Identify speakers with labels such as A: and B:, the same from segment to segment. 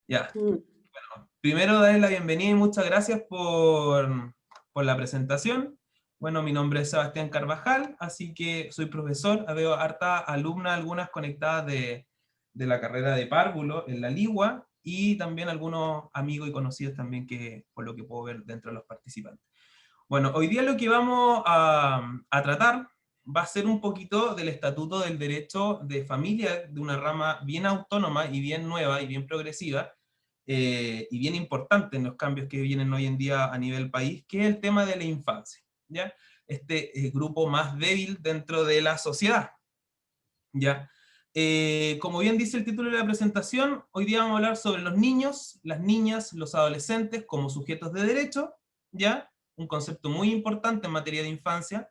A: Ya.
B: Mm.
A: Primero, darle la bienvenida y muchas gracias por la presentación. Bueno, mi nombre es Sebastián Carvajal, así que soy profesor. Veo harta alumnas, algunas conectadas de la carrera de párvulo en la Ligua, y también algunos amigos y conocidos también, que por lo que puedo ver dentro de los participantes. Bueno, hoy día lo que vamos a tratar va a ser un poquito del Estatuto del Derecho de Familia, de una rama bien autónoma y bien nueva y bien progresiva, y bien importante en los cambios que vienen hoy en día a nivel país, que es el tema de la infancia, ¿ya? Este grupo más débil dentro de la sociedad, ¿ya? Como bien dice el título de la presentación, hoy día vamos a hablar sobre los niños, las niñas, los adolescentes como sujetos de derecho, ¿ya? Un concepto muy importante en materia de infancia,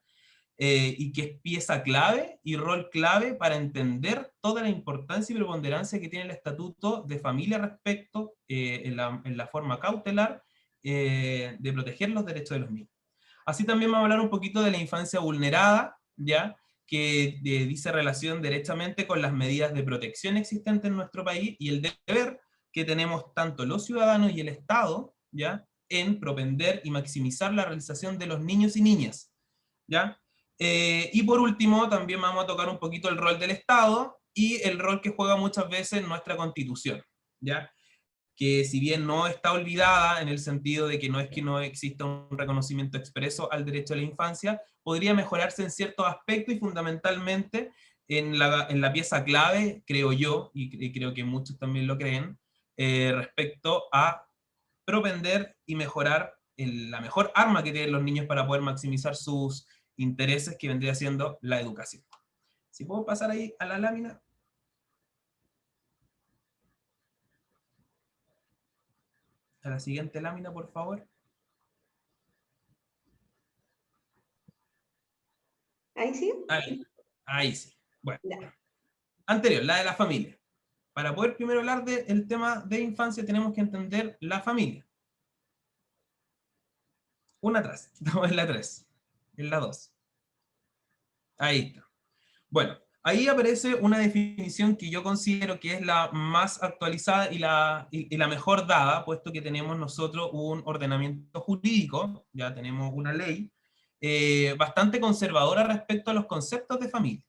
A: y que es pieza clave y rol clave para entender toda la importancia y preponderancia que tiene el Estatuto de Familia respecto, en la forma cautelar, de proteger los derechos de los niños. Así también vamos a hablar un poquito de la infancia vulnerada, ¿ya? Que dice relación derechamente con las medidas de protección existentes en nuestro país y el deber que tenemos tanto los ciudadanos y el Estado, ¿ya? En propender y maximizar la realización de los niños y niñas, ¿ya? Y por último, también vamos a tocar un poquito el rol del Estado y el rol que juega muchas veces nuestra Constitución, ¿ya? Que si bien no está olvidada en el sentido de que no es que no exista un reconocimiento expreso al derecho a la infancia, podría mejorarse en ciertos aspectos y fundamentalmente en la pieza clave, creo yo, y creo que muchos también lo creen, respecto a propender y mejorar la mejor arma que tienen los niños para poder maximizar sus intereses, que vendría siendo la educación. Si puedo pasar ahí a la lámina, a la siguiente lámina, por favor.
B: ¿Ahí sí?
A: Ahí, ahí sí. Bueno,
B: Ya.
A: anterior, la de la familia. Para poder primero hablar del tema de infancia tenemos que entender la familia. Una atrás, estamos en la 3, en la 2. Ahí está. Bueno, ahí aparece una definición que yo considero que es la más actualizada y la mejor dada, puesto que tenemos nosotros un ordenamiento jurídico, ya tenemos una ley, bastante conservadora respecto a los conceptos de familia.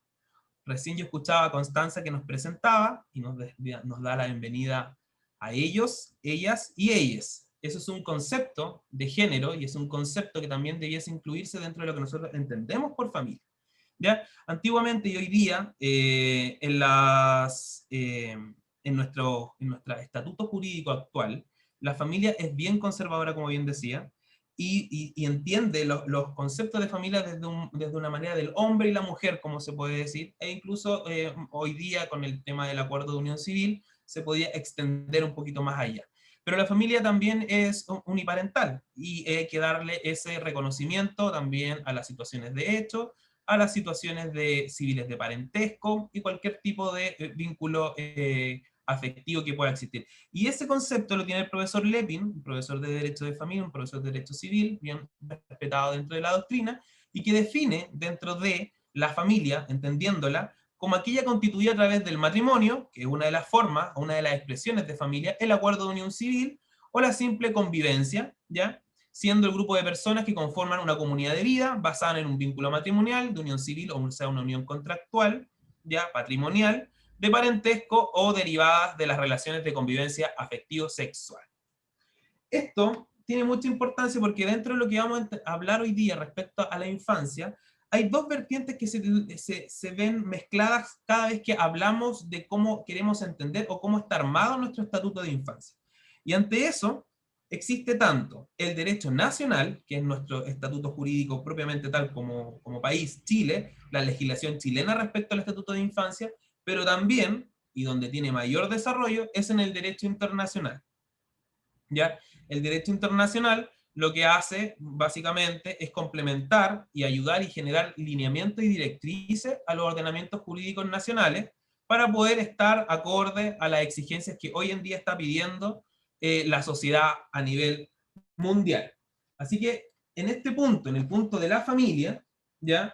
A: Recién yo escuchaba a Constanza que nos presentaba y nos da la bienvenida a ellos, ellas y ellas. Eso es un concepto de género y es un concepto que también debiese incluirse dentro de lo que nosotros entendemos por familia, ¿ya? Antiguamente y hoy día, en nuestro estatuto jurídico actual, la familia es bien conservadora, como bien decía, y entiende los conceptos de familia desde una manera del hombre y la mujer, como se puede decir, e incluso hoy día con el tema del acuerdo de unión civil se podía extender un poquito más allá. Pero la familia también es uniparental y hay que darle ese reconocimiento también a las situaciones de hecho, a las situaciones de civiles de parentesco y cualquier tipo de vínculo afectivo que pueda existir. Y ese concepto lo tiene el profesor Lepin, un profesor de Derecho de Familia, un profesor de Derecho Civil, bien respetado dentro de la doctrina, y que define dentro de la familia, entendiéndola, como aquella constituida a través del matrimonio, que es una de las formas, una de las expresiones de familia, el acuerdo de unión civil, o la simple convivencia, ¿ya? Siendo el grupo de personas que conforman una comunidad de vida basada en un vínculo matrimonial, de unión civil, o sea, una unión contractual, ya patrimonial, de parentesco o derivadas de las relaciones de convivencia afectivo-sexual. Esto tiene mucha importancia porque dentro de lo que vamos a hablar hoy día respecto a la infancia, hay dos vertientes que se ven mezcladas cada vez que hablamos de cómo queremos entender o cómo está armado nuestro estatuto de infancia. Y ante eso, existe tanto el derecho nacional, que es nuestro estatuto jurídico propiamente tal como país, Chile, la legislación chilena respecto al estatuto de infancia, pero también, y donde tiene mayor desarrollo, es en el derecho internacional. ¿Ya? El derecho internacional lo que hace básicamente es complementar y ayudar y generar lineamientos y directrices a los ordenamientos jurídicos nacionales para poder estar acorde a las exigencias que hoy en día está pidiendo la sociedad a nivel mundial. Así que en este punto, en el punto de la familia, ¿ya?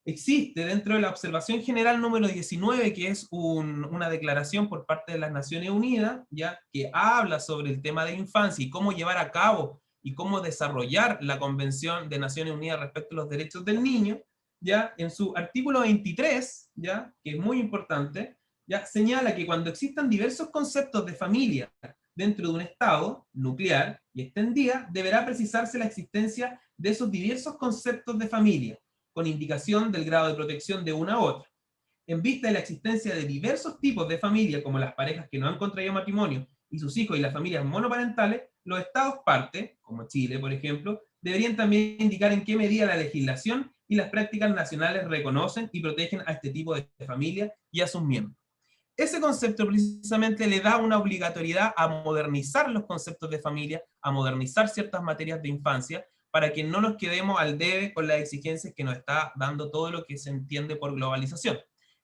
A: existe dentro de la observación general número 19, que es una declaración por parte de las Naciones Unidas, ¿ya?, que habla sobre el tema de infancia y cómo llevar a cabo y cómo desarrollar la Convención de Naciones Unidas respecto a los derechos del niño, ¿ya?, en su artículo 23, ¿ya?, que es muy importante, ¿ya?, señala que cuando existan diversos conceptos de familia dentro de un Estado nuclear y extendida, deberá precisarse la existencia de esos diversos conceptos de familia, con indicación del grado de protección de una u otra. En vista de la existencia de diversos tipos de familia, como las parejas que no han contraído matrimonio y sus hijos y las familias monoparentales, los estados parte, como Chile, por ejemplo, deberían también indicar en qué medida la legislación y las prácticas nacionales reconocen y protegen a este tipo de familia y a sus miembros. Ese concepto precisamente le da una obligatoriedad a modernizar los conceptos de familia, a modernizar ciertas materias de infancia, para que no nos quedemos al debe con las exigencias que nos está dando todo lo que se entiende por globalización,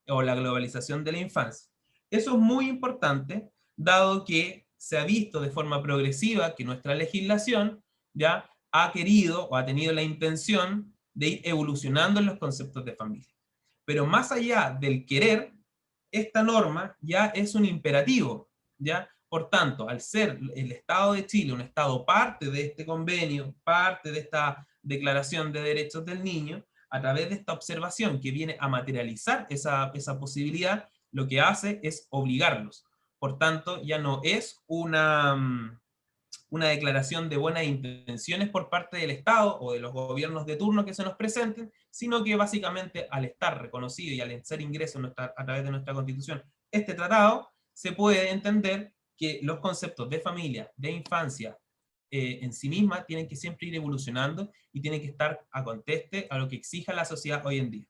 A: o la globalización de la infancia. Eso es muy importante, dado que se ha visto de forma progresiva que nuestra legislación ya ha querido o ha tenido la intención de ir evolucionando en los conceptos de familia. Pero más allá del querer, esta norma ya es un imperativo, ¿ya? Por tanto, al ser el Estado de Chile un Estado parte de este convenio, parte de esta Declaración de Derechos del Niño, a través de esta observación que viene a materializar esa posibilidad, lo que hace es obligarlos. Por tanto, ya no es una declaración de buenas intenciones por parte del Estado o de los gobiernos de turno que se nos presenten, sino que básicamente al estar reconocido y al ser ingreso a través de nuestra Constitución este tratado, se puede entender que los conceptos de familia, de infancia, en sí misma tienen que siempre ir evolucionando y tienen que estar a conteste a lo que exija la sociedad hoy en día.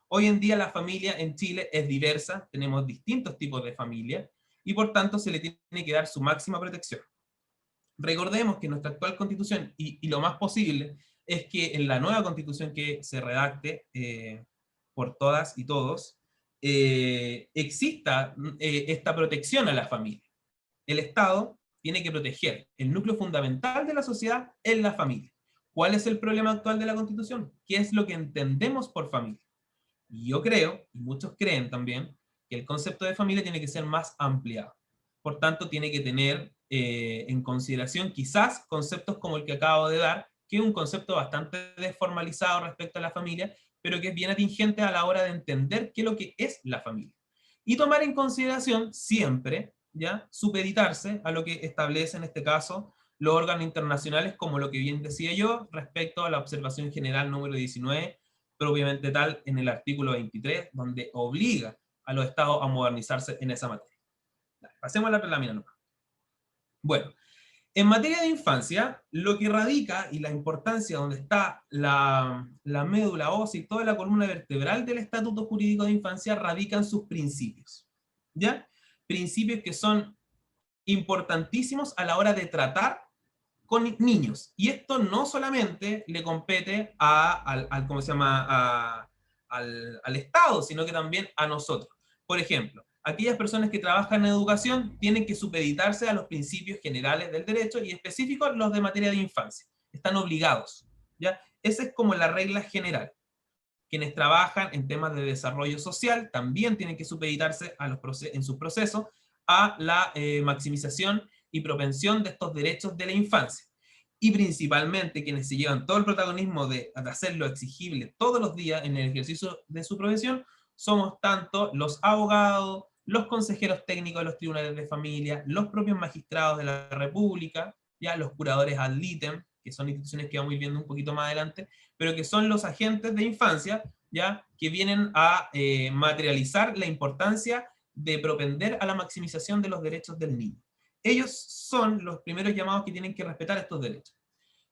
A: Hoy en día la familia en Chile es diversa, tenemos distintos tipos de familia y por tanto se le tiene que dar su máxima protección. Recordemos que nuestra actual constitución, y lo más posible, es que en la nueva constitución que se redacte por todas y todos, exista esta protección a la familia. El Estado tiene que proteger el núcleo fundamental de la sociedad en la familia. ¿Cuál es el problema actual de la constitución? ¿Qué es lo que entendemos por familia? Y yo creo, y muchos creen también, que el concepto de familia tiene que ser más ampliado. Por tanto, tiene que tener en consideración quizás conceptos como el que acabo de dar, que es un concepto bastante desformalizado respecto a la familia, pero que es bien atingente a la hora de entender qué es lo que es la familia. Y tomar en consideración siempre, ¿ya?, supeditarse a lo que establece en este caso los órganos internacionales, como lo que bien decía yo, respecto a la observación general número 19, propiamente tal en el artículo 23, donde obliga a los estados a modernizarse en esa materia. Pasemos a la lámina nomás. Bueno, en materia de infancia, lo que radica y la importancia donde está la médula ósea y toda la columna vertebral del Estatuto Jurídico de Infancia radican sus principios, ¿ya? Principios que son importantísimos a la hora de tratar con niños. Y esto no solamente le compete ¿cómo se llama? Al Estado, sino que también a nosotros. Por ejemplo, aquellas personas que trabajan en educación tienen que supeditarse a los principios generales del derecho y específicos los de materia de infancia. Están obligados, ¿ya? Esa es como la regla general. Quienes trabajan en temas de desarrollo social también tienen que supeditarse en sus procesos a la maximización y propensión de estos derechos de la infancia. Y principalmente quienes se llevan todo el protagonismo de hacerlo exigible todos los días en el ejercicio de su profesión, somos tanto los abogados, los consejeros técnicos de los tribunales de familia, los propios magistrados de la República, ya los curadores ad litem, que son instituciones que vamos a ir viendo un poquito más adelante, pero que son los agentes de infancia, ya que vienen a materializar la importancia de propender a la maximización de los derechos del niño. Ellos son los primeros llamados que tienen que respetar estos derechos,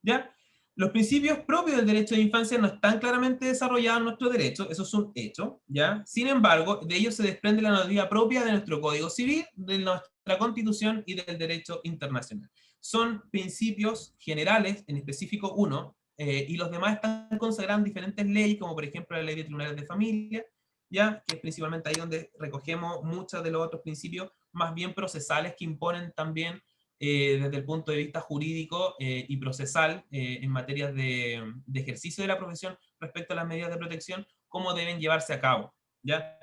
A: ¿ya? Los principios propios del derecho de infancia no están claramente desarrollados en nuestro derecho, eso es un hecho, ¿ya? Sin embargo, de ellos se desprende la normativa propia de nuestro Código Civil, de nuestra Constitución y del derecho internacional. Son principios generales, en específico uno, y los demás están consagrados en diferentes leyes, como por ejemplo la Ley de Tribunales de Familia, ¿ya? Que es principalmente ahí donde recogemos muchos de los otros principios más bien procesales que imponen también desde el punto de vista jurídico y procesal en materia de ejercicio de la profesión respecto a las medidas de protección, cómo deben llevarse a cabo, ¿ya?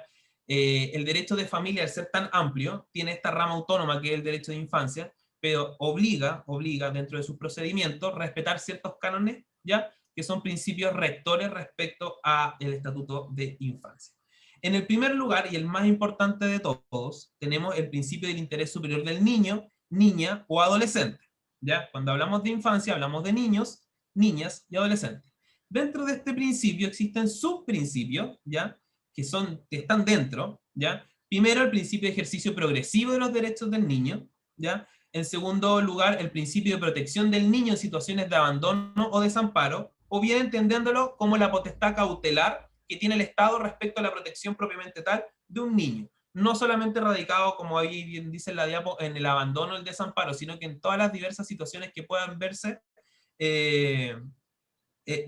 A: El derecho de familia, al ser tan amplio, tiene esta rama autónoma que es el derecho de infancia, pero obliga dentro de sus procedimientos respetar ciertos cánones, ¿ya? Que son principios rectores respecto al Estatuto de Infancia. En el primer lugar, y el más importante de todos, tenemos el principio del interés superior del niño, niña o adolescente, ¿ya? Cuando hablamos de infancia, hablamos de niños, niñas y adolescentes. Dentro de este principio existen subprincipios, ¿ya? Que están dentro, ¿ya? Primero, el principio de ejercicio progresivo de los derechos del niño, ¿ya? En segundo lugar, el principio de protección del niño en situaciones de abandono o desamparo, o bien entendiéndolo como la potestad cautelar que tiene el Estado respecto a la protección propiamente tal de un niño. No solamente radicado, como ahí bien dice en la diapo, en el abandono o el desamparo, sino que en todas las diversas situaciones que puedan verse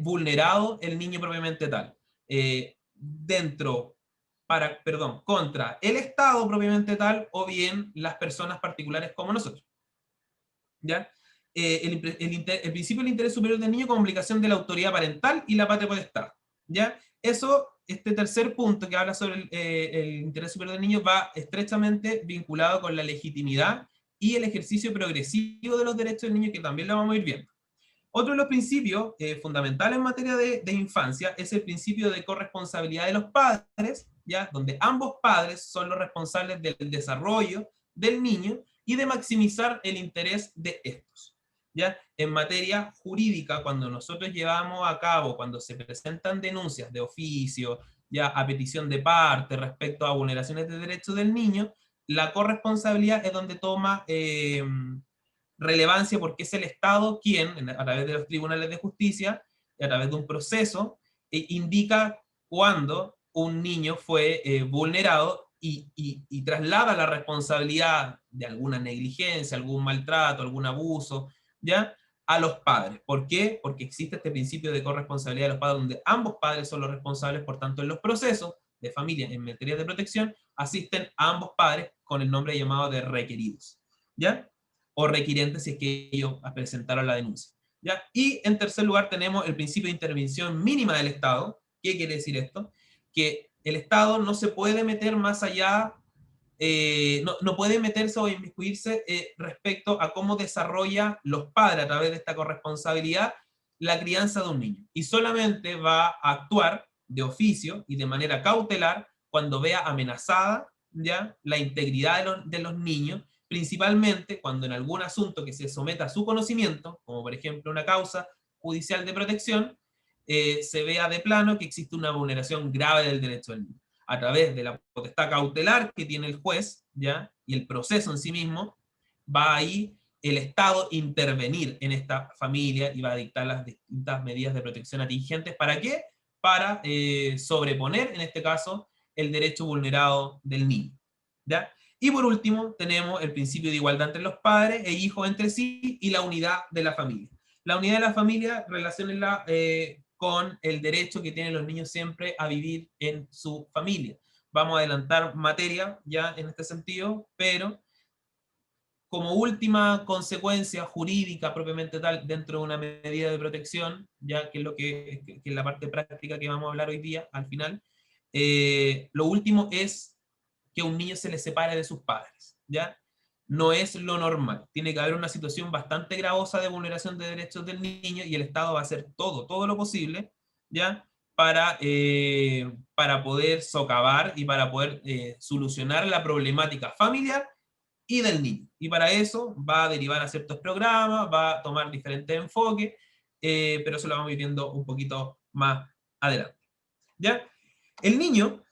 A: vulnerado el niño propiamente tal. Contra el Estado propiamente tal, o bien las personas particulares como nosotros. ¿Ya? El principio del interés superior del niño como obligación de la autoridad parental y la patria potestad. ¿Ya? Eso, este tercer punto que habla sobre el interés superior del niño va estrechamente vinculado con la legitimidad y el ejercicio progresivo de los derechos del niño, que también lo vamos a ir viendo. Otro de los principios fundamentales en materia de infancia es el principio de corresponsabilidad de los padres, ¿ya? Donde ambos padres son los responsables del desarrollo del niño y de maximizar el interés de estos, ¿ya? En materia jurídica, cuando nosotros llevamos a cabo, cuando se presentan denuncias de oficio, ya a petición de parte respecto a vulneraciones de derechos del niño, la corresponsabilidad es donde toma relevancia, porque es el Estado quien, a través de los tribunales de justicia, y a través de un proceso, indica cuándo un niño fue vulnerado y traslada la responsabilidad de alguna negligencia, algún maltrato, algún abuso, ¿ya? A los padres. ¿Por qué? Porque existe este principio de corresponsabilidad de los padres, donde ambos padres son los responsables. Por tanto, en los procesos de familia en materia de protección, asisten a ambos padres con el nombre llamado de requeridos, ¿ya? O requirentes si es que ellos presentaron la denuncia, ¿ya? Y en tercer lugar tenemos el principio de intervención mínima del Estado. ¿Qué quiere decir esto? Que el Estado no se puede meter más allá, no puede meterse o inmiscuirse respecto a cómo desarrolla los padres a través de esta corresponsabilidad la crianza de un niño. Y solamente va a actuar de oficio y de manera cautelar cuando vea amenazada, ¿ya?, la integridad de los niños, principalmente cuando en algún asunto que se someta a su conocimiento, como por ejemplo una causa judicial de protección, se vea de plano que existe una vulneración grave del derecho del niño. A través de la potestad cautelar que tiene el juez, ¿ya?, y el proceso en sí mismo, va ahí el Estado intervenir en esta familia y va a dictar las distintas medidas de protección atingentes. ¿Para qué? Para sobreponer, en este caso, el derecho vulnerado del niño, ¿ya? Y por último, tenemos el principio de igualdad entre los padres e hijos entre sí y la unidad de la familia. La unidad de la familia, relaciónenla con el derecho que tienen los niños siempre a vivir en su familia. Vamos a adelantar materia ya en este sentido, pero como última consecuencia jurídica propiamente tal dentro de una medida de protección, ya que es que es la parte práctica que vamos a hablar hoy día al final, lo último es que un niño se le separe de sus padres, ¿ya? No es lo normal. Tiene que haber una situación bastante gravosa de vulneración de derechos del niño y el Estado va a hacer todo lo posible, ¿ya?, para poder socavar y para poder solucionar la problemática familiar y del niño. Y para eso va a derivar a ciertos programas, va a tomar diferentes enfoques, pero eso lo vamos a ir viendo un poquito más adelante, ¿ya? El niño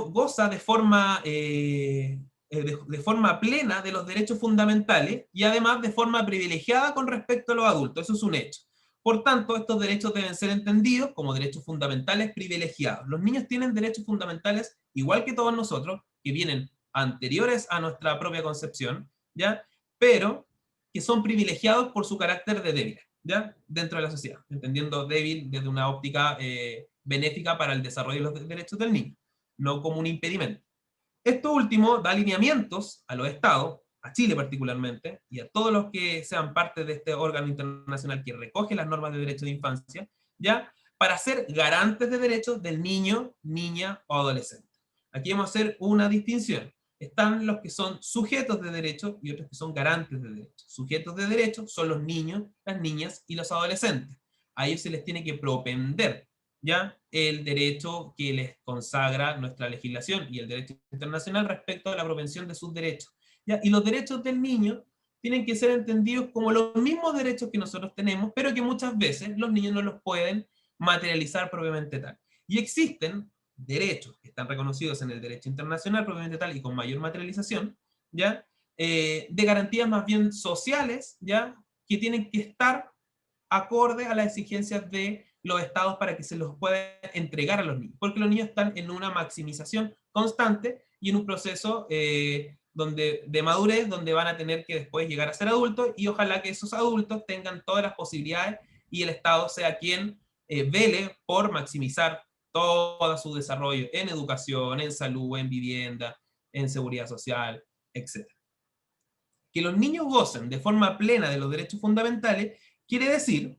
A: goza de forma plena de los derechos fundamentales y además de forma privilegiada con respecto a los adultos. Eso es un hecho. Por tanto, estos derechos deben ser entendidos como derechos fundamentales privilegiados. Los niños tienen derechos fundamentales igual que todos nosotros, que vienen anteriores a nuestra propia concepción, ¿ya?, pero que son privilegiados por su carácter de débil, ¿ya?, dentro de la sociedad, entendiendo débil desde una óptica benéfica para el desarrollo de los derechos del niño, no como un impedimento. Esto último da lineamientos a los estados, a Chile particularmente, y a todos los que sean parte de este órgano internacional que recoge las normas de derechos de infancia, ¿ya?, para ser garantes de derechos del niño, niña o adolescente. Aquí vamos a hacer una distinción. Están los que son sujetos de derechos y otros que son garantes de derechos. Sujetos de derechos son los niños, las niñas y los adolescentes. A ellos se les tiene que propender, ¿ya?, el derecho que les consagra nuestra legislación y el derecho internacional respecto a la propensión de sus derechos, ¿ya? Y los derechos del niño tienen que ser entendidos como los mismos derechos que nosotros tenemos, pero que muchas veces los niños no los pueden materializar propiamente tal. Y existen derechos que están reconocidos en el derecho internacional propiamente tal y con mayor materialización, ¿ya? De garantías más bien sociales, ¿ya?, que tienen que estar acorde a las exigencias de los estados para que se los pueda entregar a los niños, porque los niños están en una maximización constante y en un proceso de madurez, donde van a tener que después llegar a ser adultos, y ojalá que esos adultos tengan todas las posibilidades y el Estado sea quien vele por maximizar todo su desarrollo en educación, en salud, en vivienda, en seguridad social, etc. Que los niños gocen de forma plena de los derechos fundamentales quiere decir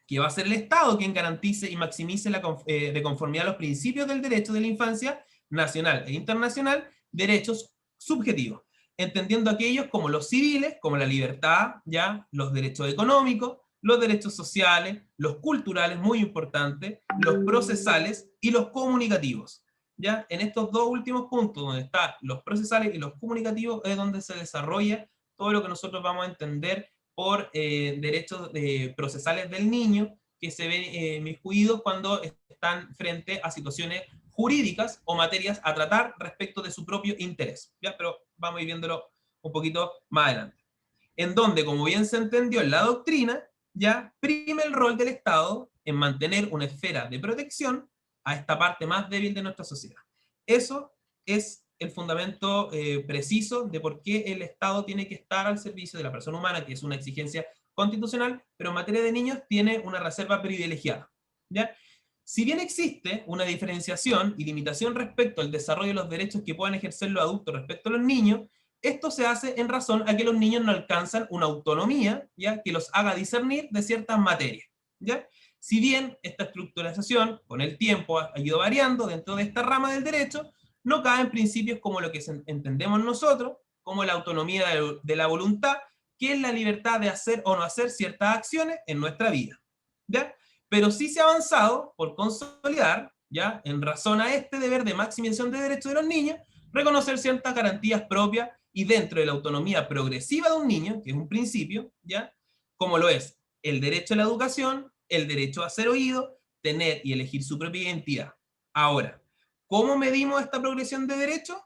A: que va a ser el Estado quien garantice y maximice de conformidad a los principios del derecho de la infancia nacional e internacional, derechos subjetivos, entendiendo aquellos como los civiles, como la libertad, ¿ya?, los derechos económicos, los derechos sociales, los culturales, muy importantes, los procesales y los comunicativos. ¿Ya? En estos dos últimos puntos, donde están los procesales y los comunicativos, es donde se desarrolla todo lo que nosotros vamos a entender por derechos procesales del niño, que se ven inmiscuidos cuando están frente a situaciones jurídicas o materias a tratar respecto de su propio interés, ¿ya? Pero vamos a ir viéndolo un poquito más adelante. En donde, como bien se entendió en la doctrina, ya prime el rol del Estado en mantener una esfera de protección a esta parte más débil de nuestra sociedad. Eso es el fundamento preciso de por qué el Estado tiene que estar al servicio de la persona humana, que es una exigencia constitucional, pero en materia de niños tiene una reserva privilegiada, ¿ya? Si bien existe una diferenciación y limitación respecto al desarrollo de los derechos que puedan ejercer los adultos respecto a los niños, esto se hace en razón a que los niños no alcanzan una autonomía, ¿ya?, que los haga discernir de ciertas materias, ¿ya? Si bien esta estructuración con el tiempo ha ido variando dentro de esta rama del derecho, no caen principios como lo que entendemos nosotros, como la autonomía de la voluntad, que es la libertad de hacer o no hacer ciertas acciones en nuestra vida, ¿ya? Pero sí se ha avanzado por consolidar, ¿ya?, en razón a este deber de maximización de derechos de los niños, reconocer ciertas garantías propias y dentro de la autonomía progresiva de un niño, que es un principio, ¿ya?, como lo es el derecho a la educación, el derecho a ser oído, tener y elegir su propia identidad. Ahora, ¿cómo medimos esta progresión de derechos?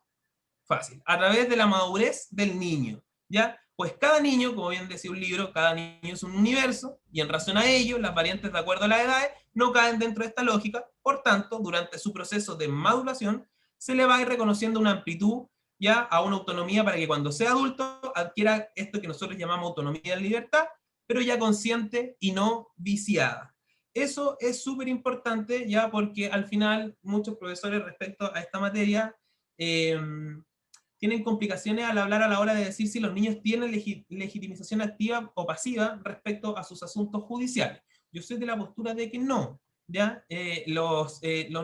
A: Fácil, a través de la madurez del niño, ¿ya? Pues cada niño, como bien decía un libro, cada niño es un universo, y en razón a ello, las variantes de acuerdo a las edades no caen dentro de esta lógica. Por tanto, durante su proceso de maduración, se le va a ir reconociendo una amplitud, ya, a una autonomía para que cuando sea adulto adquiera esto que nosotros llamamos autonomía de libertad, pero ya consciente y no viciada. Eso es súper importante, ya, porque al final muchos profesores respecto a esta materia tienen complicaciones al hablar a la hora de decir si los niños tienen legitimización activa o pasiva respecto a sus asuntos judiciales. Yo soy de la postura de que no, ¿ya? Los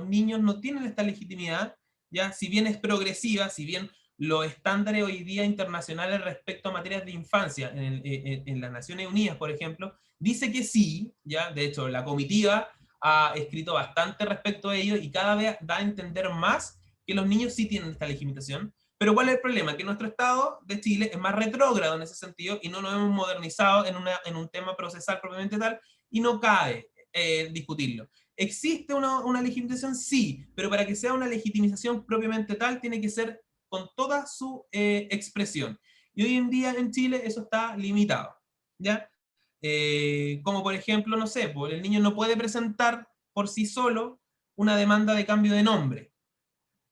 A: niños no tienen esta legitimidad, ¿ya? Si bien es progresiva, si bien los estándares hoy día internacionales respecto a materias de infancia, en las Naciones Unidas, por ejemplo, dice que sí, ¿ya? De hecho, la comitiva ha escrito bastante respecto a ello y cada vez da a entender más que los niños sí tienen esta legitimación. Pero ¿cuál es el problema? Que nuestro Estado de Chile es más retrógrado en ese sentido y no nos hemos modernizado en un tema procesal propiamente tal, y no cabe discutirlo. ¿Existe una legitimización? Sí, pero para que sea una legitimización propiamente tal, tiene que ser con toda su expresión. Y hoy en día en Chile eso está limitado, ¿ya? Como por ejemplo, no sé, pues el niño no puede presentar por sí solo una demanda de cambio de nombre.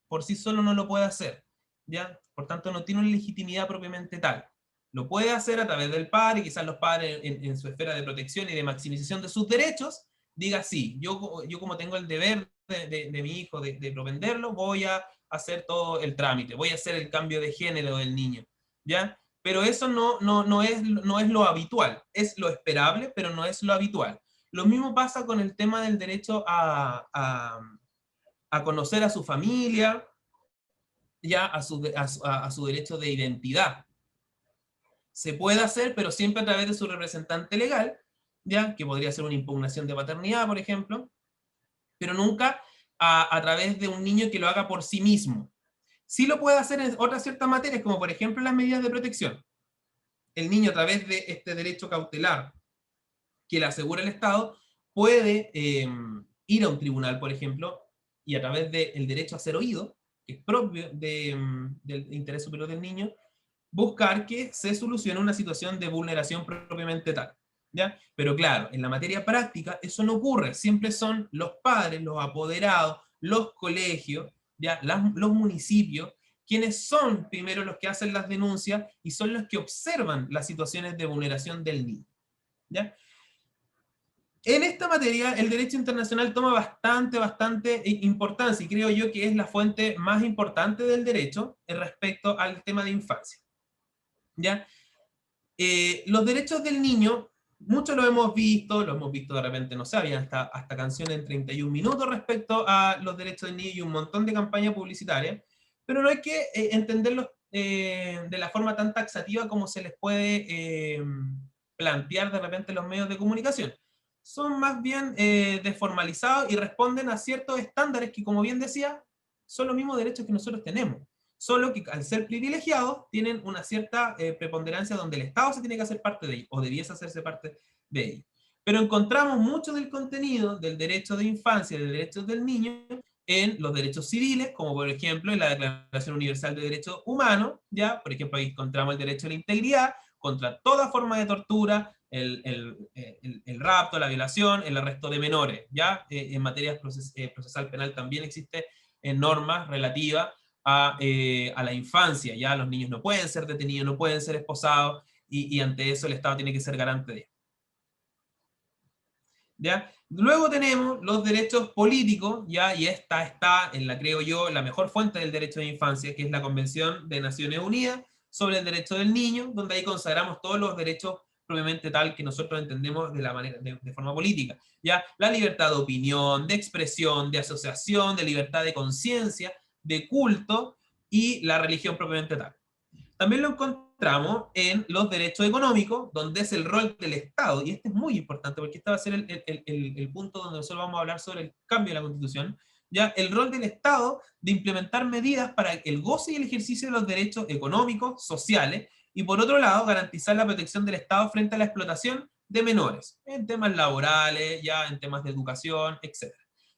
A: Por sí solo no lo puede hacer, ¿ya? Por tanto, no tiene una legitimidad propiamente tal. Lo puede hacer a través del padre, quizás los padres en su esfera de protección y de maximización de sus derechos, diga sí, yo como tengo el deber de mi hijo de propenderlo, voy a hacer todo el trámite, voy a hacer el cambio de género del niño, ¿ya? Pero eso no es lo habitual, es lo esperable, pero no es lo habitual. Lo mismo pasa con el tema del derecho a conocer a su familia, ya a su derecho de identidad. Se puede hacer, pero siempre a través de su representante legal, ya que podría ser una impugnación de paternidad, por ejemplo, pero nunca a través de un niño que lo haga por sí mismo. Sí lo puede hacer en otras ciertas materias, como por ejemplo las medidas de protección. El niño a través de este derecho cautelar que le asegura el Estado, puede ir a un tribunal, por ejemplo, y a través del derecho a ser oído, que es propio del interés superior del niño, buscar que se solucione una situación de vulneración propiamente tal. ¿Ya? Pero claro, en la materia práctica eso no ocurre, siempre son los padres, los apoderados, los colegios, ¿ya? Los municipios, quienes son primero los que hacen las denuncias y son los que observan las situaciones de vulneración del niño. ¿Ya? En esta materia, el derecho internacional toma bastante importancia, y creo yo que es la fuente más importante del derecho respecto al tema de infancia. ¿Ya? Los derechos del niño, muchos lo hemos visto de repente, no sé, había hasta canciones en 31 minutos respecto a los derechos del niño y un montón de campañas publicitarias, pero no hay que entenderlos de la forma tan taxativa como se les puede plantear de repente los medios de comunicación. Son más bien desformalizados y responden a ciertos estándares que, como bien decía, son los mismos derechos que nosotros tenemos, solo que al ser privilegiados tienen una cierta preponderancia donde el Estado se tiene que hacer parte de ellos, o debiese hacerse parte de ellos. Pero encontramos mucho del contenido del derecho de infancia y del derecho del niño en los derechos civiles, como por ejemplo en la Declaración Universal de Derechos Humanos, ¿ya? Por ejemplo, ahí encontramos el derecho a la integridad, contra toda forma de tortura, el rapto, la violación, el arresto de menores, ¿ya? En materia procesal penal también existe normas relativas a la infancia, ya los niños no pueden ser detenidos, no pueden ser esposados, y ante eso el Estado tiene que ser garante de ello. ¿Ya? Luego tenemos los derechos políticos, ¿ya? Y esta está en la, creo yo, la mejor fuente del derecho de infancia, que es la Convención de Naciones Unidas sobre el Derecho del Niño, donde ahí consagramos todos los derechos propiamente tal que nosotros entendemos de la manera, de forma política, ¿ya? La libertad de opinión, de expresión, de asociación, de libertad de conciencia, de culto y la religión propiamente tal. También lo encontramos en los derechos económicos, donde es el rol del Estado, y este es muy importante porque este va a ser el punto donde nosotros vamos a hablar sobre el cambio de la Constitución, ya el rol del Estado de implementar medidas para el goce y el ejercicio de los derechos económicos, sociales, y por otro lado, garantizar la protección del Estado frente a la explotación de menores, en temas laborales, ya en temas de educación, etc.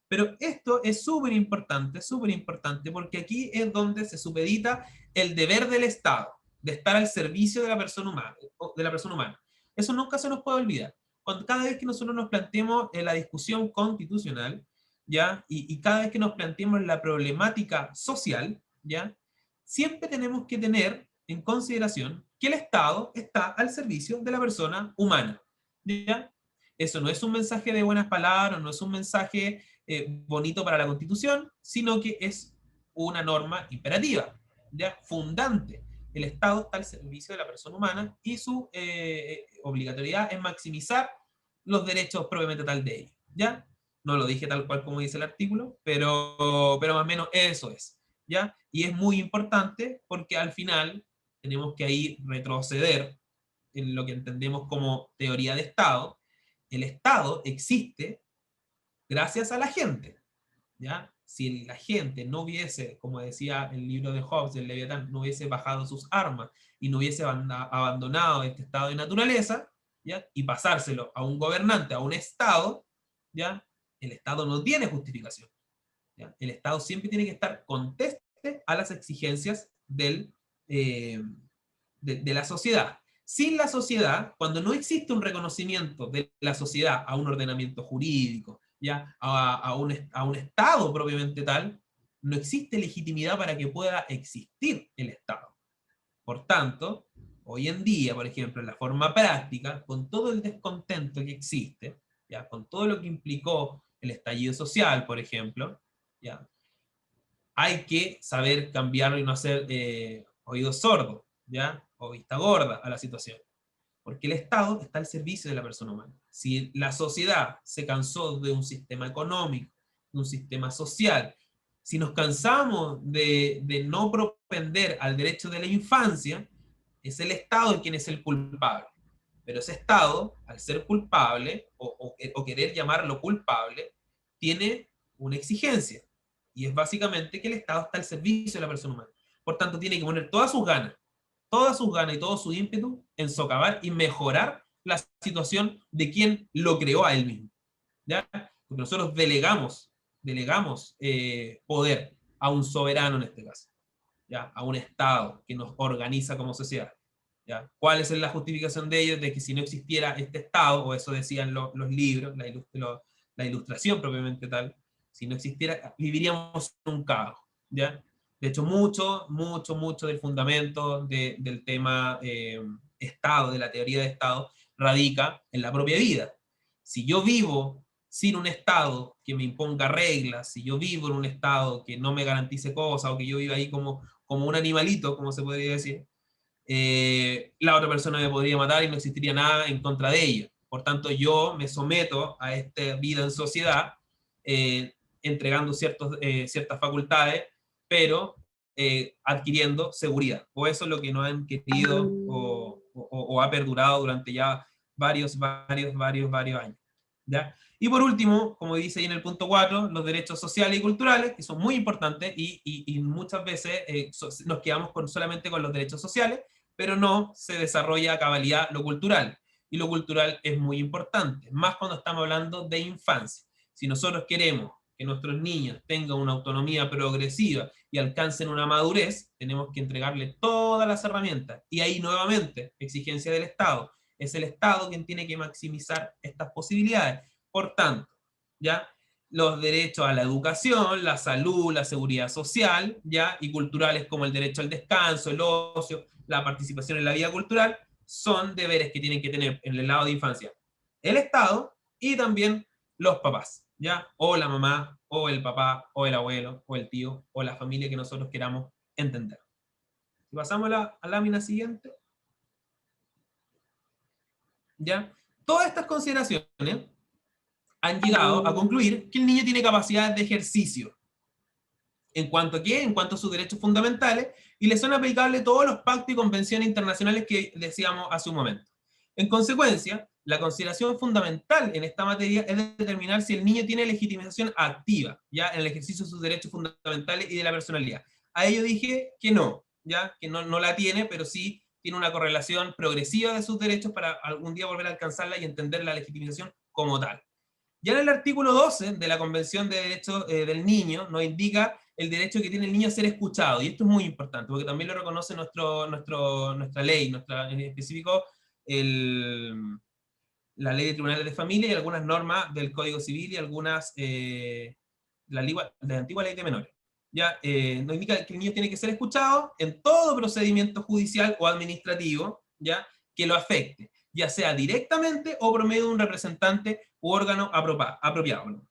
A: Pero esto es súper importante, porque aquí es donde se supedita el deber del Estado de estar al servicio de la persona humana. Eso nunca se nos puede olvidar. Cada vez que nosotros nos planteemos la discusión constitucional, ¿ya? Y cada vez que nos planteemos la problemática social, ¿ya? Siempre tenemos que tener en consideración que el Estado está al servicio de la persona humana, ¿ya? Eso no es un mensaje de buenas palabras, no es un mensaje bonito para la Constitución, sino que es una norma imperativa, ¿ya? Fundante. El Estado está al servicio de la persona humana y su obligatoriedad es maximizar los derechos propiamente tal de ellos, ¿ya? No lo dije tal cual como dice el artículo, pero más o menos eso es, ¿ya? Y es muy importante porque al final tenemos que ahí retroceder en lo que entendemos como teoría de Estado. El Estado existe gracias a la gente, ¿ya? Si la gente no hubiese, como decía el libro de Hobbes, el Leviatán, no hubiese bajado sus armas y no hubiese abandonado este estado de naturaleza, ¿ya? Y pasárselo a un gobernante, a un Estado, ¿ya? El Estado no tiene justificación, ¿ya? El Estado siempre tiene que estar conteste a las exigencias de la sociedad. Sin la sociedad, cuando no existe un reconocimiento de la sociedad a un ordenamiento jurídico, ¿ya? A un Estado propiamente tal, no existe legitimidad para que pueda existir el Estado. Por tanto, hoy en día, por ejemplo, en la forma práctica, con todo el descontento que existe, ¿ya? Con todo lo que implicó el estallido social, por ejemplo, ¿ya? Hay que saber cambiarlo y no hacer oídos sordos, ¿ya? O vista gorda a la situación. porque el Estado está al servicio de la persona humana. Si la sociedad se cansó de un sistema económico, de un sistema social, si nos cansamos de no propender al derecho de la infancia, es el Estado quien es el culpable. Pero ese Estado, al ser culpable, o querer llamarlo culpable, tiene una exigencia, y es básicamente que el Estado está al servicio de la persona humana. Por tanto, tiene que poner todas sus ganas y todo su ímpetu en socavar y mejorar la situación de quien lo creó a él mismo. ¿Ya? Porque nosotros delegamos poder a un soberano en este caso, ¿ya? A un Estado que nos organiza como sociedad. ¿Ya? ¿Cuál es la justificación de ellos? De que si no existiera este Estado, o eso decían los libros, la ilustración propiamente tal, si no existiera, viviríamos en un caos. ¿Ya? De hecho, mucho del fundamento del tema Estado, de la teoría de Estado, radica en la propia vida. Si yo vivo sin un Estado que me imponga reglas, si yo vivo en un Estado que no me garantice cosas, o que yo vivo ahí como un animalito, como se podría decir, la otra persona me podría matar y no existiría nada en contra de ella. Por tanto, yo me someto a esta vida en sociedad, entregando ciertas facultades, pero adquiriendo seguridad. O eso es lo que no han querido o ha perdurado durante ya varios años. ¿Ya? Y por último, como dice ahí en el punto 4, los derechos sociales y culturales, que son muy importantes, y muchas veces nos quedamos solamente con los derechos sociales, pero no se desarrolla a cabalidad lo cultural. Y lo cultural es muy importante, más cuando estamos hablando de infancia. Si nosotros queremos que nuestros niños tengan una autonomía progresiva y alcancen una madurez, tenemos que entregarle todas las herramientas. Y ahí nuevamente, exigencia del Estado. Es el Estado quien tiene que maximizar estas posibilidades. Por tanto, ¿ya? Los derechos a la educación, la salud, la seguridad social, ¿ya? Y culturales como el derecho al descanso, el ocio, la participación en la vida cultural, son deberes que tienen que tener en el lado de infancia el Estado y también los papás, ¿ya? O la mamá, o el papá, o el abuelo, o el tío, o la familia que nosotros queramos entender. Si pasamos a la lámina siguiente, ¿ya? Todas estas consideraciones han llegado a concluir que el niño tiene capacidades de ejercicio. ¿En cuanto a qué? En cuanto a sus derechos fundamentales, y le son aplicables todos los pactos y convenciones internacionales que decíamos hace un momento. En consecuencia, la consideración fundamental en esta materia es determinar si el niño tiene legitimización activa, ya en el ejercicio de sus derechos fundamentales y de la personalidad. A ello dije que no, ya que no la tiene, pero sí tiene una correlación progresiva de sus derechos para algún día volver a alcanzarla y entender la legitimización como tal. Ya en el artículo 12 de la Convención de Derechos del Niño nos indica el derecho que tiene el niño a ser escuchado, y esto es muy importante, porque también lo reconoce nuestra ley, en específico la ley de tribunales de familia y algunas normas del Código Civil y algunas de la antigua ley de menores. Ya nos indica que el niño tiene que ser escuchado en todo procedimiento judicial o administrativo, ya, que lo afecte, ya sea directamente o por medio de un representante u órgano apropiado,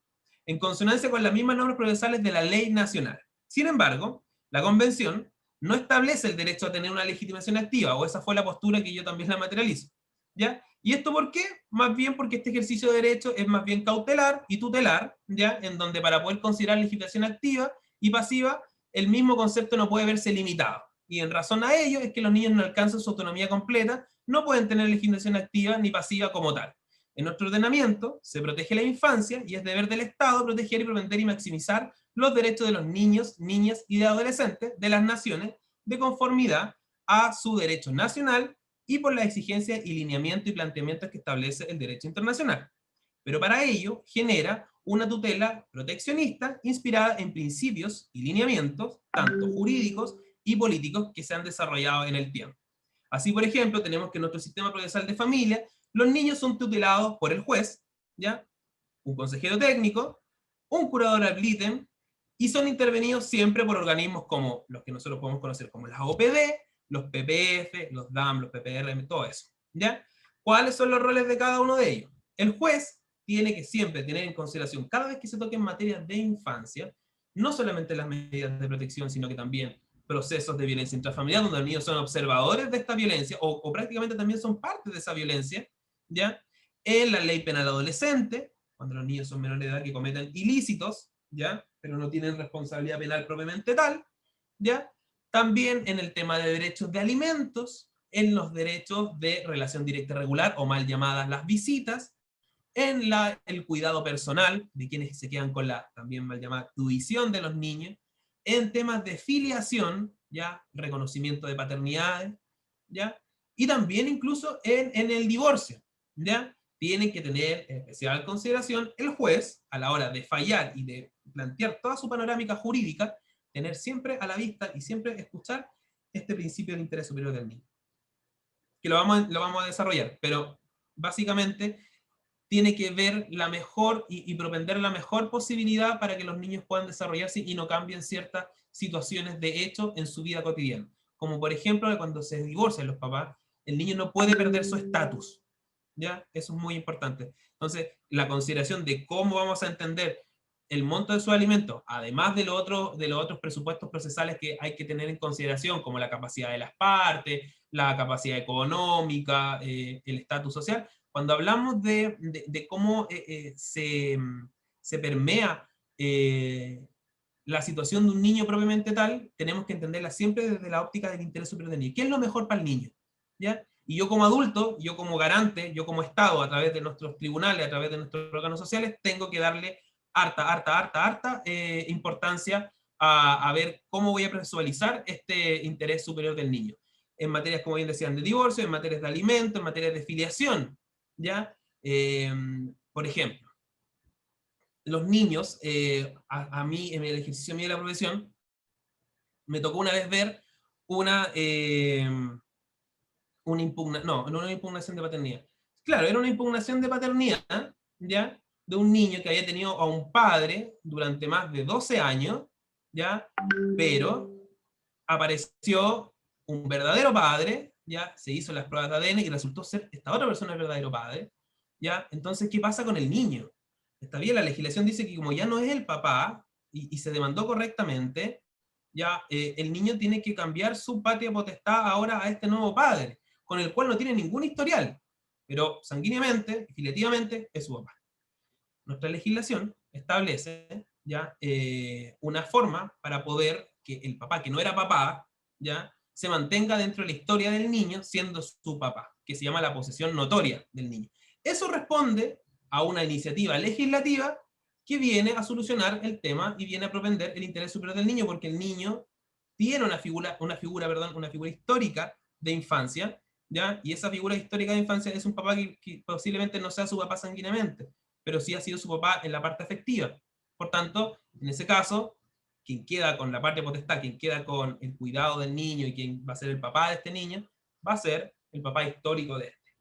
A: en consonancia con las mismas normas procesales de la ley nacional. Sin embargo, la Convención no establece el derecho a tener una legitimación activa, o esa fue la postura que yo también la materializo. ¿Ya? ¿Y esto por qué? Más bien porque este ejercicio de derecho es más bien cautelar y tutelar, ¿ya? En donde para poder considerar legitimación activa y pasiva, el mismo concepto no puede verse limitado. Y en razón a ello es que los niños no alcanzan su autonomía completa, no pueden tener legitimación activa ni pasiva como tal. En nuestro ordenamiento se protege la infancia y es deber del Estado proteger y propender y maximizar los derechos de los niños, niñas y de adolescentes de las naciones de conformidad a su derecho nacional y por las exigencias y lineamientos y planteamientos que establece el derecho internacional. Pero para ello genera una tutela proteccionista inspirada en principios y lineamientos, tanto jurídicos y políticos, que se han desarrollado en el tiempo. Así, por ejemplo, tenemos que en nuestro sistema procesal de familia, los niños son tutelados por el juez, ¿ya? Un consejero técnico, un curador ad litem, y son intervenidos siempre por organismos como los que nosotros podemos conocer como las OPD, los PPF, los DAM, los PPR, todo eso, ¿ya? ¿Cuáles son los roles de cada uno de ellos? El juez tiene que siempre tener en consideración, cada vez que se toque en materia de infancia, no solamente las medidas de protección, sino que también procesos de violencia intrafamiliar, donde los niños son observadores de esta violencia, o prácticamente también son parte de esa violencia, ¿ya? En la ley penal adolescente, cuando los niños son menores de edad que cometen ilícitos, ¿ya? Pero no tienen responsabilidad penal propiamente tal, ¿ya? También en el tema de derechos de alimentos, en los derechos de relación directa y regular, o mal llamadas las visitas, en el cuidado personal, de quienes se quedan con la también mal llamada tuición de los niños, en temas de filiación, ¿ya? Reconocimiento de paternidades, ¿ya? Y también incluso en el divorcio, ¿ya? Tienen que tener en especial consideración el juez, a la hora de fallar y de plantear toda su panorámica jurídica, tener siempre a la vista y siempre escuchar este principio del interés superior del niño. Que lo vamos a desarrollar, pero básicamente tiene que ver la mejor y propender la mejor posibilidad para que los niños puedan desarrollarse y no cambien ciertas situaciones de hecho en su vida cotidiana. Como por ejemplo, cuando se divorcian los papás, el niño no puede perder su estatus, ¿ya? Eso es muy importante. Entonces, la consideración de cómo vamos a entender el monto de sus alimentos, además de los otros presupuestos procesales que hay que tener en consideración, como la capacidad de las partes, la capacidad económica, el estatus social, cuando hablamos de cómo se permea la situación de un niño propiamente tal, tenemos que entenderla siempre desde la óptica del interés superior del niño. ¿Qué es lo mejor para el niño? ¿Ya? Y yo como adulto, yo como garante, yo como Estado, a través de nuestros tribunales, a través de nuestros órganos sociales, tengo que darle harta importancia a ver cómo voy a visualizar este interés superior del niño. En materias, como bien decían, de divorcio, en materias de alimento, en materias de filiación, ¿ya? Por ejemplo, los niños, a mí, en el ejercicio mío de la profesión, me tocó una vez ver no una impugnación de paternidad. Claro, era una impugnación de paternidad, ¿ya? De un niño que había tenido a un padre durante más de 12 años, ¿ya? Pero apareció un verdadero padre, ¿ya? Se hizo las pruebas de ADN y resultó ser esta otra persona el verdadero padre, ¿ya? Entonces, ¿qué pasa con el niño? Está bien, la legislación dice que como ya no es el papá y se demandó correctamente, ya el niño tiene que cambiar su patria potestad ahora a este nuevo padre, con el cual no tiene ningún historial, pero sanguíneamente, filiativamente, es su papá. Nuestra legislación establece ya una forma para poder que el papá, que no era papá, ya se mantenga dentro de la historia del niño siendo su papá, que se llama la posesión notoria del niño. Eso responde a una iniciativa legislativa que viene a solucionar el tema y viene a propender el interés superior del niño, porque el niño tiene una figura histórica de infancia, ¿ya? Y esa figura histórica de infancia es un papá que posiblemente no sea su papá sanguíneamente, pero sí ha sido su papá en la parte afectiva. Por tanto, en ese caso, quien queda con la parte potestad, quien queda con el cuidado del niño y quien va a ser el papá de este niño, va a ser el papá histórico de este.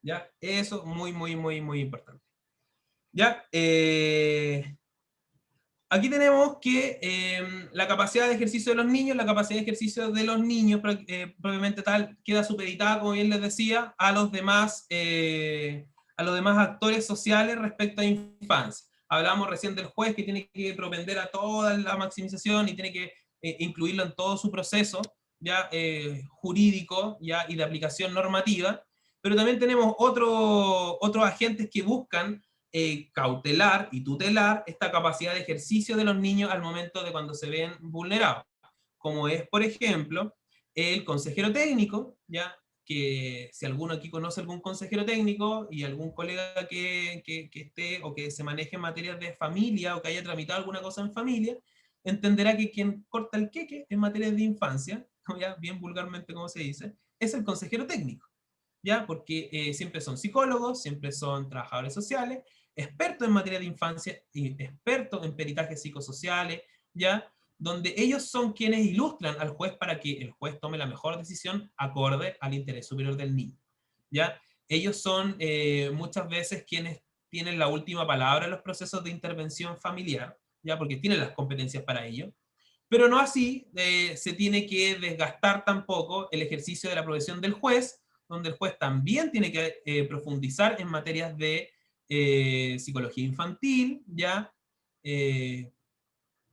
A: ¿Ya? Eso muy importante. ¿Ya? Aquí tenemos que la capacidad de ejercicio de los niños, propiamente tal, queda supeditada, como bien les decía, a los demás actores sociales respecto a infancia. Hablamos recién del juez que tiene que propender a toda la maximización y tiene que incluirlo en todo su proceso ya jurídico ya, y de aplicación normativa, pero también tenemos otros agentes que buscan cautelar y tutelar esta capacidad de ejercicio de los niños al momento de cuando se ven vulnerados, como es, por ejemplo, el consejero técnico, ya que si alguno aquí conoce algún consejero técnico y algún colega que esté o que se maneje en materias de familia o que haya tramitado alguna cosa en familia, entenderá que quien corta el queque en materias de infancia, ya bien vulgarmente como se dice, es el consejero técnico. ¿Ya? Porque siempre son psicólogos, siempre son trabajadores sociales, expertos en materia de infancia y expertos en peritajes psicosociales, ¿ya? Donde ellos son quienes ilustran al juez para que el juez tome la mejor decisión acorde al interés superior del niño, ¿ya? Ellos son muchas veces quienes tienen la última palabra en los procesos de intervención familiar, ¿ya? Porque tienen las competencias para ello, pero no así se tiene que desgastar tampoco el ejercicio de la profesión del juez, donde el juez también tiene que profundizar en materias de psicología infantil, ¿ya?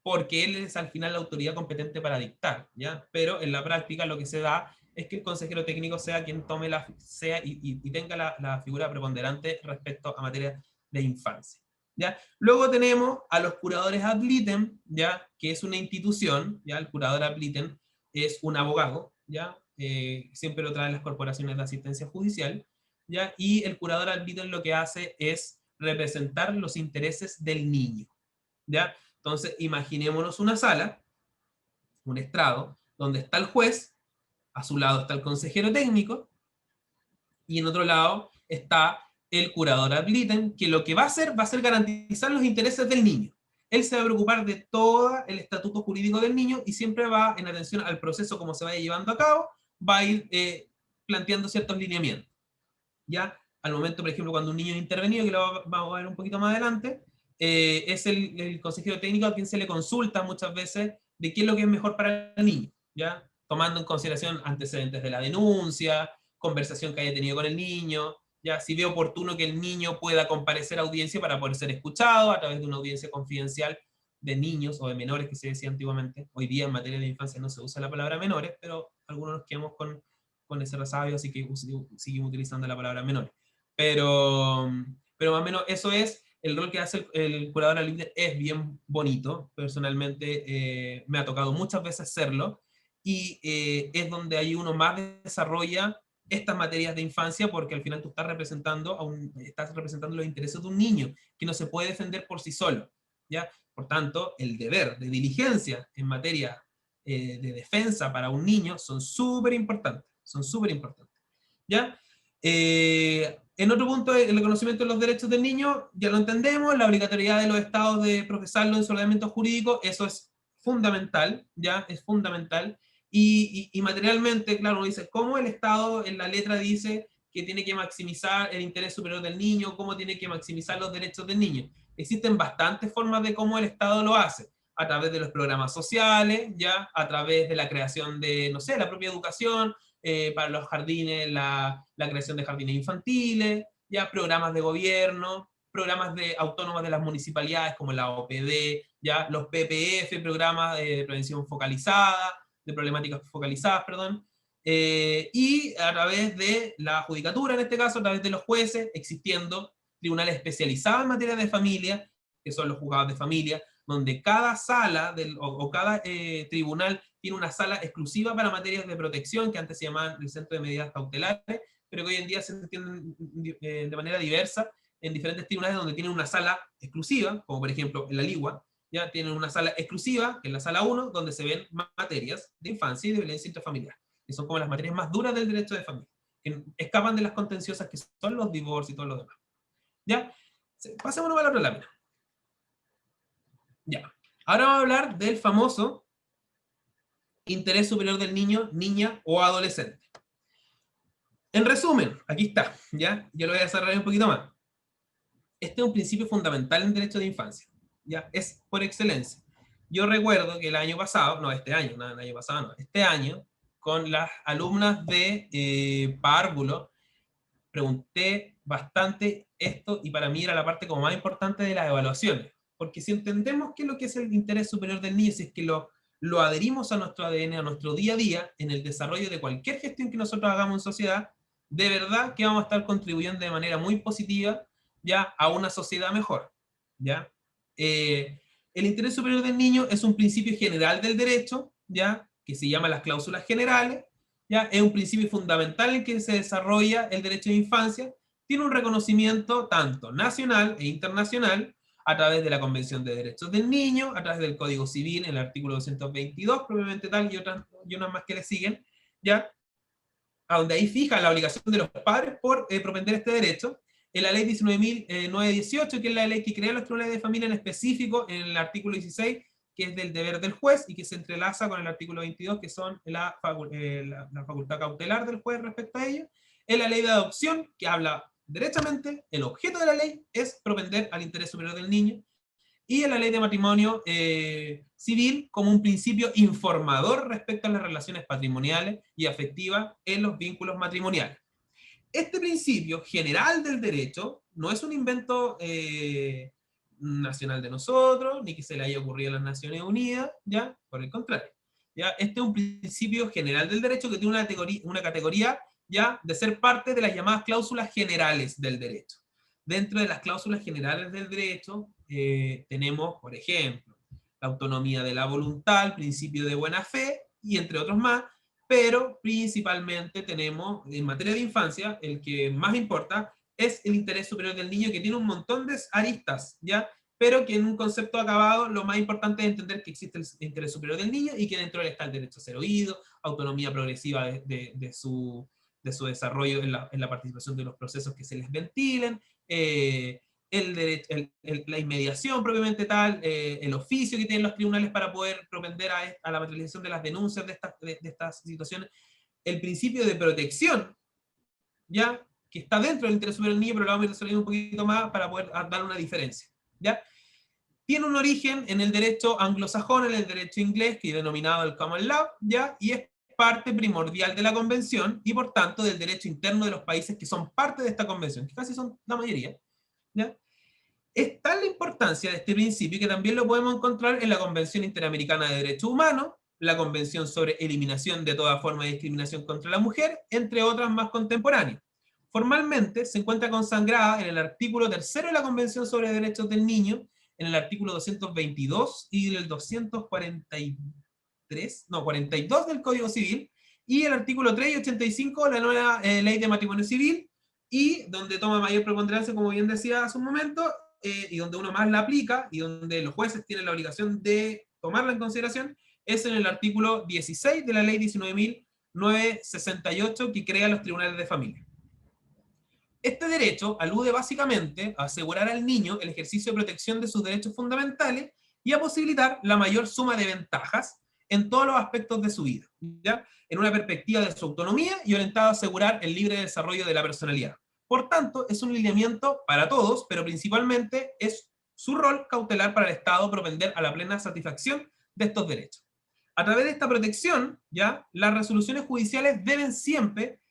A: porque él es al final la autoridad competente para dictar, ¿ya? Pero en la práctica lo que se da es que el consejero técnico sea quien tome y tenga la figura preponderante respecto a materia de infancia, ¿ya? Luego tenemos a los curadores ad litem, ¿ya? Que es una institución, ¿ya? El curador ad litem es un abogado, ¿ya? Siempre lo traen las corporaciones de asistencia judicial, ¿ya? Y el curador ad litem lo que hace es representar los intereses del niño, ¿ya? Entonces, imaginémonos una sala, un estrado, donde está el juez, a su lado está el consejero técnico, y en otro lado está el curador ad litem, que lo que va a ser garantizar los intereses del niño. Él se va a preocupar de todo el estatuto jurídico del niño y siempre va, en atención al proceso como se vaya llevando a cabo, va a ir planteando ciertos lineamientos. Ya al momento, por ejemplo, cuando un niño es intervenido, que lo vamos a ver un poquito más adelante, es el consejero técnico a quien se le consulta muchas veces de qué es lo que es mejor para el niño, ¿ya? Tomando en consideración antecedentes de la denuncia, conversación que haya tenido con el niño, ya si ve oportuno que el niño pueda comparecer a audiencia para poder ser escuchado a través de una audiencia confidencial de niños o de menores que se decía antiguamente. Hoy día en materia de infancia no se usa la palabra menores, pero algunos nos quedamos con ese resabio, así que seguimos utilizando la palabra menores. Pero más o menos eso es el rol que hace el curador al líder. Es bien bonito, personalmente me ha tocado muchas veces serlo, y es donde ahí uno más desarrolla estas materias de infancia, porque al final tú estás representando los intereses de un niño que no se puede defender por sí solo, ¿ya? Por tanto, el deber de diligencia en materia de defensa para un niño son súper importantes, ¿ya? En otro punto, el reconocimiento de los derechos del niño, ya lo entendemos, la obligatoriedad de los estados de procesarlo en su ordenamiento jurídico, eso es fundamental, ya, es fundamental, y materialmente, claro, uno dice, ¿cómo el Estado en la letra dice que tiene que maximizar el interés superior del niño? ¿Cómo tiene que maximizar los derechos del niño? Existen bastantes formas de cómo el Estado lo hace, a través de los programas sociales, ya, a través de la creación de, no sé, la propia educación, para los jardines, la creación de jardines infantiles, ya programas de gobierno, programas autónomos de las municipalidades como la OPD, ya los PPF, programas de prevención focalizada, de problemáticas focalizadas, perdón, y a través de la judicatura, en este caso, a través de los jueces, existiendo tribunales especializados en materia de familia, que son los juzgados de familia, donde cada sala o cada tribunal tiene una sala exclusiva para materias de protección, que antes se llamaban el Centro de Medidas Cautelares, pero que hoy en día se entienden de manera diversa en diferentes tribunales, donde tienen una sala exclusiva, como por ejemplo en la Ligua, ya tienen una sala exclusiva, que es la sala 1, donde se ven materias de infancia y de violencia intrafamiliar, que son como las materias más duras del derecho de familia, que escapan de las contenciosas que son los divorcios y todo lo demás. ¿Ya? Pasémonos a la otra lámina. Ya. Ahora vamos a hablar del famoso interés superior del niño, niña o adolescente. En resumen, aquí está, ¿ya? Yo lo voy a desarrollar un poquito más. Este es un principio fundamental en derecho de infancia, ¿ya? Es por excelencia. Yo recuerdo que el año pasado, no, este año, no, el año pasado no, este año, con las alumnas de párvulo, pregunté bastante esto, y para mí era la parte como más importante de las evaluaciones. Porque si entendemos qué es lo que es el interés superior del niño, si es que lo adherimos a nuestro ADN, a nuestro día a día, en el desarrollo de cualquier gestión que nosotros hagamos en sociedad, de verdad que vamos a estar contribuyendo de manera muy positiva ya a una sociedad mejor, ¿ya? El interés superior del niño es un principio general del derecho, ¿ya? Que se llama las cláusulas generales, ¿ya? Es un principio fundamental en que se desarrolla el derecho de infancia, tiene un reconocimiento tanto nacional e internacional, a través de la Convención de Derechos del Niño, a través del Código Civil, en el artículo 222, propiamente tal, y unas más que le siguen, ¿ya? A donde ahí fija la obligación de los padres por propender este derecho. En la ley 19.918, que es la ley que crea los tribunales de familia en específico, en el artículo 16, que es del deber del juez, y que se entrelaza con el artículo 22, que son la facultad cautelar del juez respecto a ello. En la ley de adopción, que habla derechamente, el objeto de la ley es propender al interés superior del niño, y en la ley de matrimonio civil como un principio informador respecto a las relaciones patrimoniales y afectivas en los vínculos matrimoniales. Este principio general del derecho no es un invento nacional de nosotros, ni que se le haya ocurrido a las Naciones Unidas, ¿ya? Por el contrario. ¿Ya? Este es un principio general del derecho que tiene una categoría ya de ser parte de las llamadas cláusulas generales del derecho. Dentro de las cláusulas generales del derecho tenemos, por ejemplo, la autonomía de la voluntad, el principio de buena fe, y entre otros más, pero principalmente tenemos, en materia de infancia, el que más importa es el interés superior del niño, que tiene un montón de aristas, ¿ya? Pero que en un concepto acabado lo más importante es entender que existe el interés superior del niño y que dentro de él está el derecho a ser oído, autonomía progresiva de su desarrollo en la participación de los procesos que se les ventilen, la inmediación propiamente tal, el oficio que tienen los tribunales para poder propender a la materialización de las denuncias de estas situaciones, el principio de protección, ¿ya? Que está dentro del interés superior del niño, pero lo vamos a ir resolviendo un poquito más para poder dar una diferencia, ¿ya? Tiene un origen en el derecho anglosajón, en el derecho inglés, que es denominado el common law, ¿ya? Y es parte primordial de la convención, y por tanto del derecho interno de los países que son parte de esta convención, que casi son la mayoría, ¿ya? Es tal la importancia de este principio que también lo podemos encontrar en la Convención Interamericana de Derechos Humanos, la Convención sobre Eliminación de toda forma de discriminación contra la mujer, entre otras más contemporáneas. Formalmente se encuentra consagrada en el artículo 3 de la Convención sobre Derechos del Niño, en el artículo 222 y el 42 del Código Civil, y el artículo 3 y 85 de la nueva Ley de Matrimonio Civil, y donde toma mayor preponderancia, como bien decía hace un momento, y donde uno más la aplica, y donde los jueces tienen la obligación de tomarla en consideración, es en el artículo 16 de la Ley 19.968, que crea los tribunales de familia. Este derecho alude básicamente a asegurar al niño el ejercicio de protección de sus derechos fundamentales y a posibilitar la mayor suma de ventajas en todos los aspectos de su vida, ¿ya? En una perspectiva de su autonomía y orientado a asegurar el libre desarrollo de la personalidad. Por tanto, es un lineamiento para todos, pero principalmente es su rol cautelar para el Estado propender a la plena satisfacción de estos derechos. A través de esta protección, ¿ya? Las resoluciones judiciales deben siempre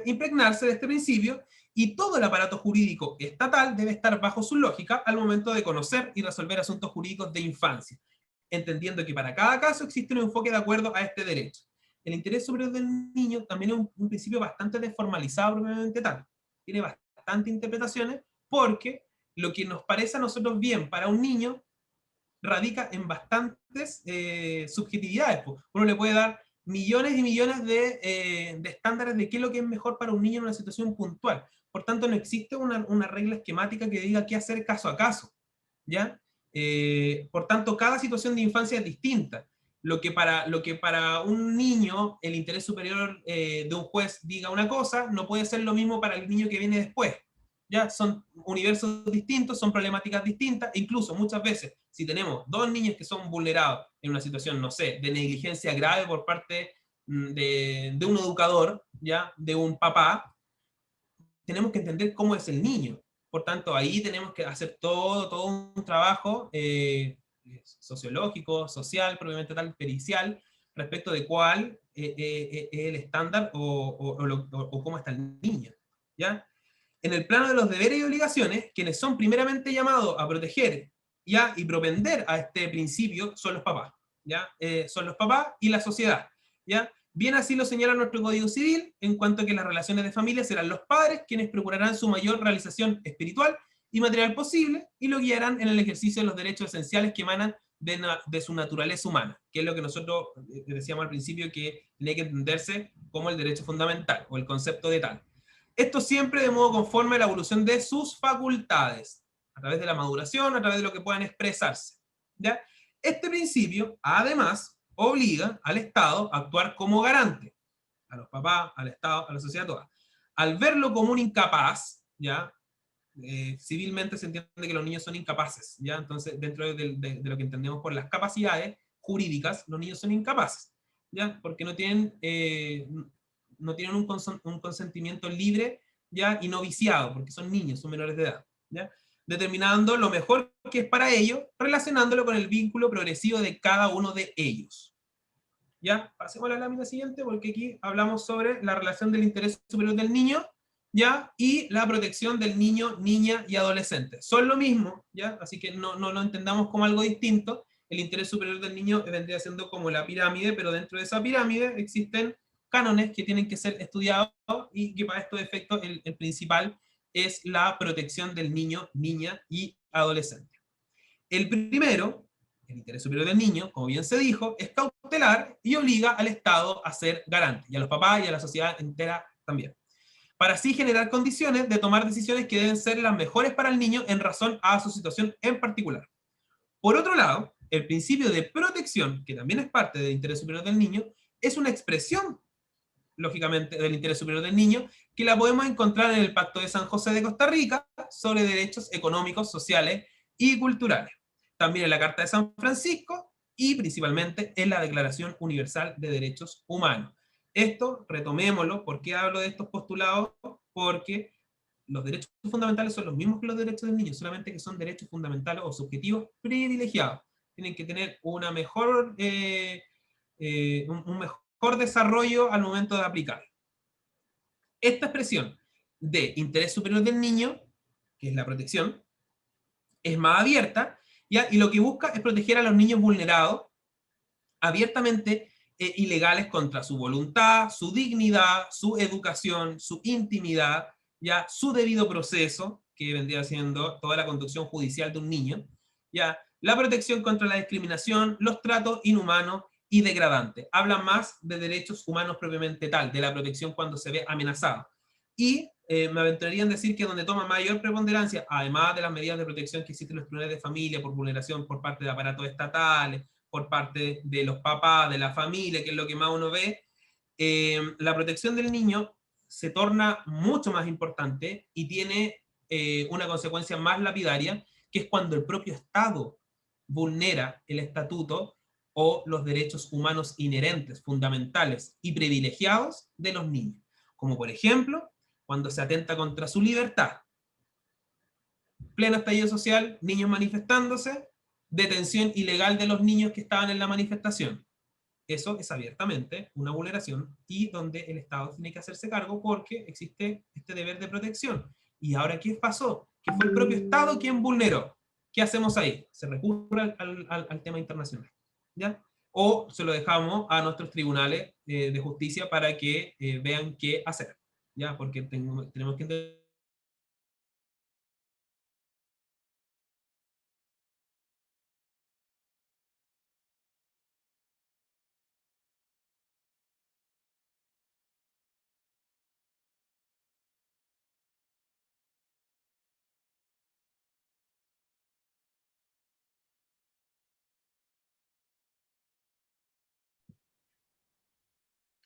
A: impregnarse de este principio, y todo el aparato jurídico estatal debe estar bajo su lógica al momento de conocer y resolver asuntos jurídicos de infancia, entendiendo que para cada caso existe un enfoque de acuerdo a este derecho. El interés superior del niño también es un principio bastante desformalizado propiamente tal. Tiene bastantes interpretaciones, porque lo que nos parece a nosotros bien para un niño radica en bastantes subjetividades. Uno le puede dar millones y millones de estándares de qué es lo que es mejor para un niño en una situación puntual. Por tanto, no existe una regla esquemática que diga qué hacer caso a caso, ¿ya? Por tanto, cada situación de infancia es distinta. Lo que para un niño el interés superior de un juez diga una cosa, no puede ser lo mismo para el niño que viene después. ¿Ya? Son universos distintos, son problemáticas distintas, e incluso muchas veces, si tenemos dos niños que son vulnerados en una situación, no sé, de negligencia grave por parte de un educador, ¿ya? De un papá, tenemos que entender cómo es el niño. Por tanto, ahí tenemos que hacer todo un trabajo sociológico, social, probablemente tal, pericial, respecto de cuál es el estándar o cómo está el niño, ¿ya? En el plano de los deberes y obligaciones, quienes son primeramente llamados a proteger, ¿ya? Y propender a este principio son los papás, ¿ya? Son los papás y la sociedad, ¿ya? Bien así lo señala nuestro Código Civil, en cuanto a que las relaciones de familia serán los padres quienes procurarán su mayor realización espiritual y material posible, y lo guiarán en el ejercicio de los derechos esenciales que emanan de su naturaleza humana, que es lo que nosotros decíamos al principio, que tiene que entenderse como el derecho fundamental, o el concepto de tal. Esto siempre de modo conforme a la evolución de sus facultades, a través de la maduración, a través de lo que puedan expresarse, ¿ya? Este principio, además, obliga al Estado a actuar como garante, a los papás, al Estado, a la sociedad toda. Al verlo como un incapaz, ¿ya? Civilmente se entiende que los niños son incapaces, ¿ya? Entonces, dentro de lo que entendemos por las capacidades jurídicas, los niños son incapaces, ¿ya? Porque no tienen un consentimiento libre, ¿ya? Y no viciado, porque son niños, son menores de edad, ¿ya? Determinando lo mejor que es para ellos, relacionándolo con el vínculo progresivo de cada uno de ellos. ¿Ya? Pasemos a la lámina siguiente, porque aquí hablamos sobre la relación del interés superior del niño ¿ya? Y la protección del niño, niña y adolescente. Son lo mismo, ¿ya? Así que no lo entendamos como algo distinto. El interés superior del niño vendría siendo como la pirámide, pero dentro de esa pirámide existen cánones que tienen que ser estudiados y que para estos efectos el principal es la protección del niño, niña y adolescente. El primero, el interés superior del niño, como bien se dijo, es cautelar y obliga al Estado a ser garante, y a los papás y a la sociedad entera también, para así generar condiciones de tomar decisiones que deben ser las mejores para el niño en razón a su situación en particular. Por otro lado, el principio de protección, que también es parte del interés superior del niño, es una expresión, lógicamente, del interés superior del niño, que la podemos encontrar en el Pacto de San José de Costa Rica sobre derechos económicos, sociales y culturales. También en la Carta de San Francisco y principalmente en la Declaración Universal de Derechos Humanos. Esto, retomémoslo, ¿por qué hablo de estos postulados? Porque los derechos fundamentales son los mismos que los derechos del niño, solamente que son derechos fundamentales o subjetivos privilegiados. Tienen que tener una mejor, un mejor desarrollo al momento de aplicar. Esta expresión de interés superior del niño, que es la protección, es más abierta, ¿ya? Y lo que busca es proteger a los niños vulnerados, abiertamente ilegales contra su voluntad, su dignidad, su educación, su intimidad, ya su debido proceso, que vendría siendo toda la conducción judicial de un niño, ya la protección contra la discriminación, los tratos inhumanos y degradantes. Habla más de derechos humanos propiamente tal, de la protección cuando se ve amenazado. Y me aventuraría en decir que donde toma mayor preponderancia, además de las medidas de protección que existen en los tribunales de familia por vulneración por parte de aparatos estatales, por parte de los papás, de la familia, que es lo que más uno ve, la protección del niño se torna mucho más importante y tiene una consecuencia más lapidaria, que es cuando el propio Estado vulnera el estatuto o los derechos humanos inherentes, fundamentales y privilegiados de los niños. Como por ejemplo, cuando se atenta contra su libertad. Pleno estallido social, niños manifestándose, detención ilegal de los niños que estaban en la manifestación. Eso es abiertamente una vulneración y donde el Estado tiene que hacerse cargo porque existe este deber de protección. ¿Y ahora qué pasó? Que fue el propio Estado quien vulneró. ¿Qué hacemos ahí? Se recurre al tema internacional, ¿ya? O se lo dejamos a nuestros tribunales de justicia para que vean qué hacer, ¿ya? Porque tenemos que entender.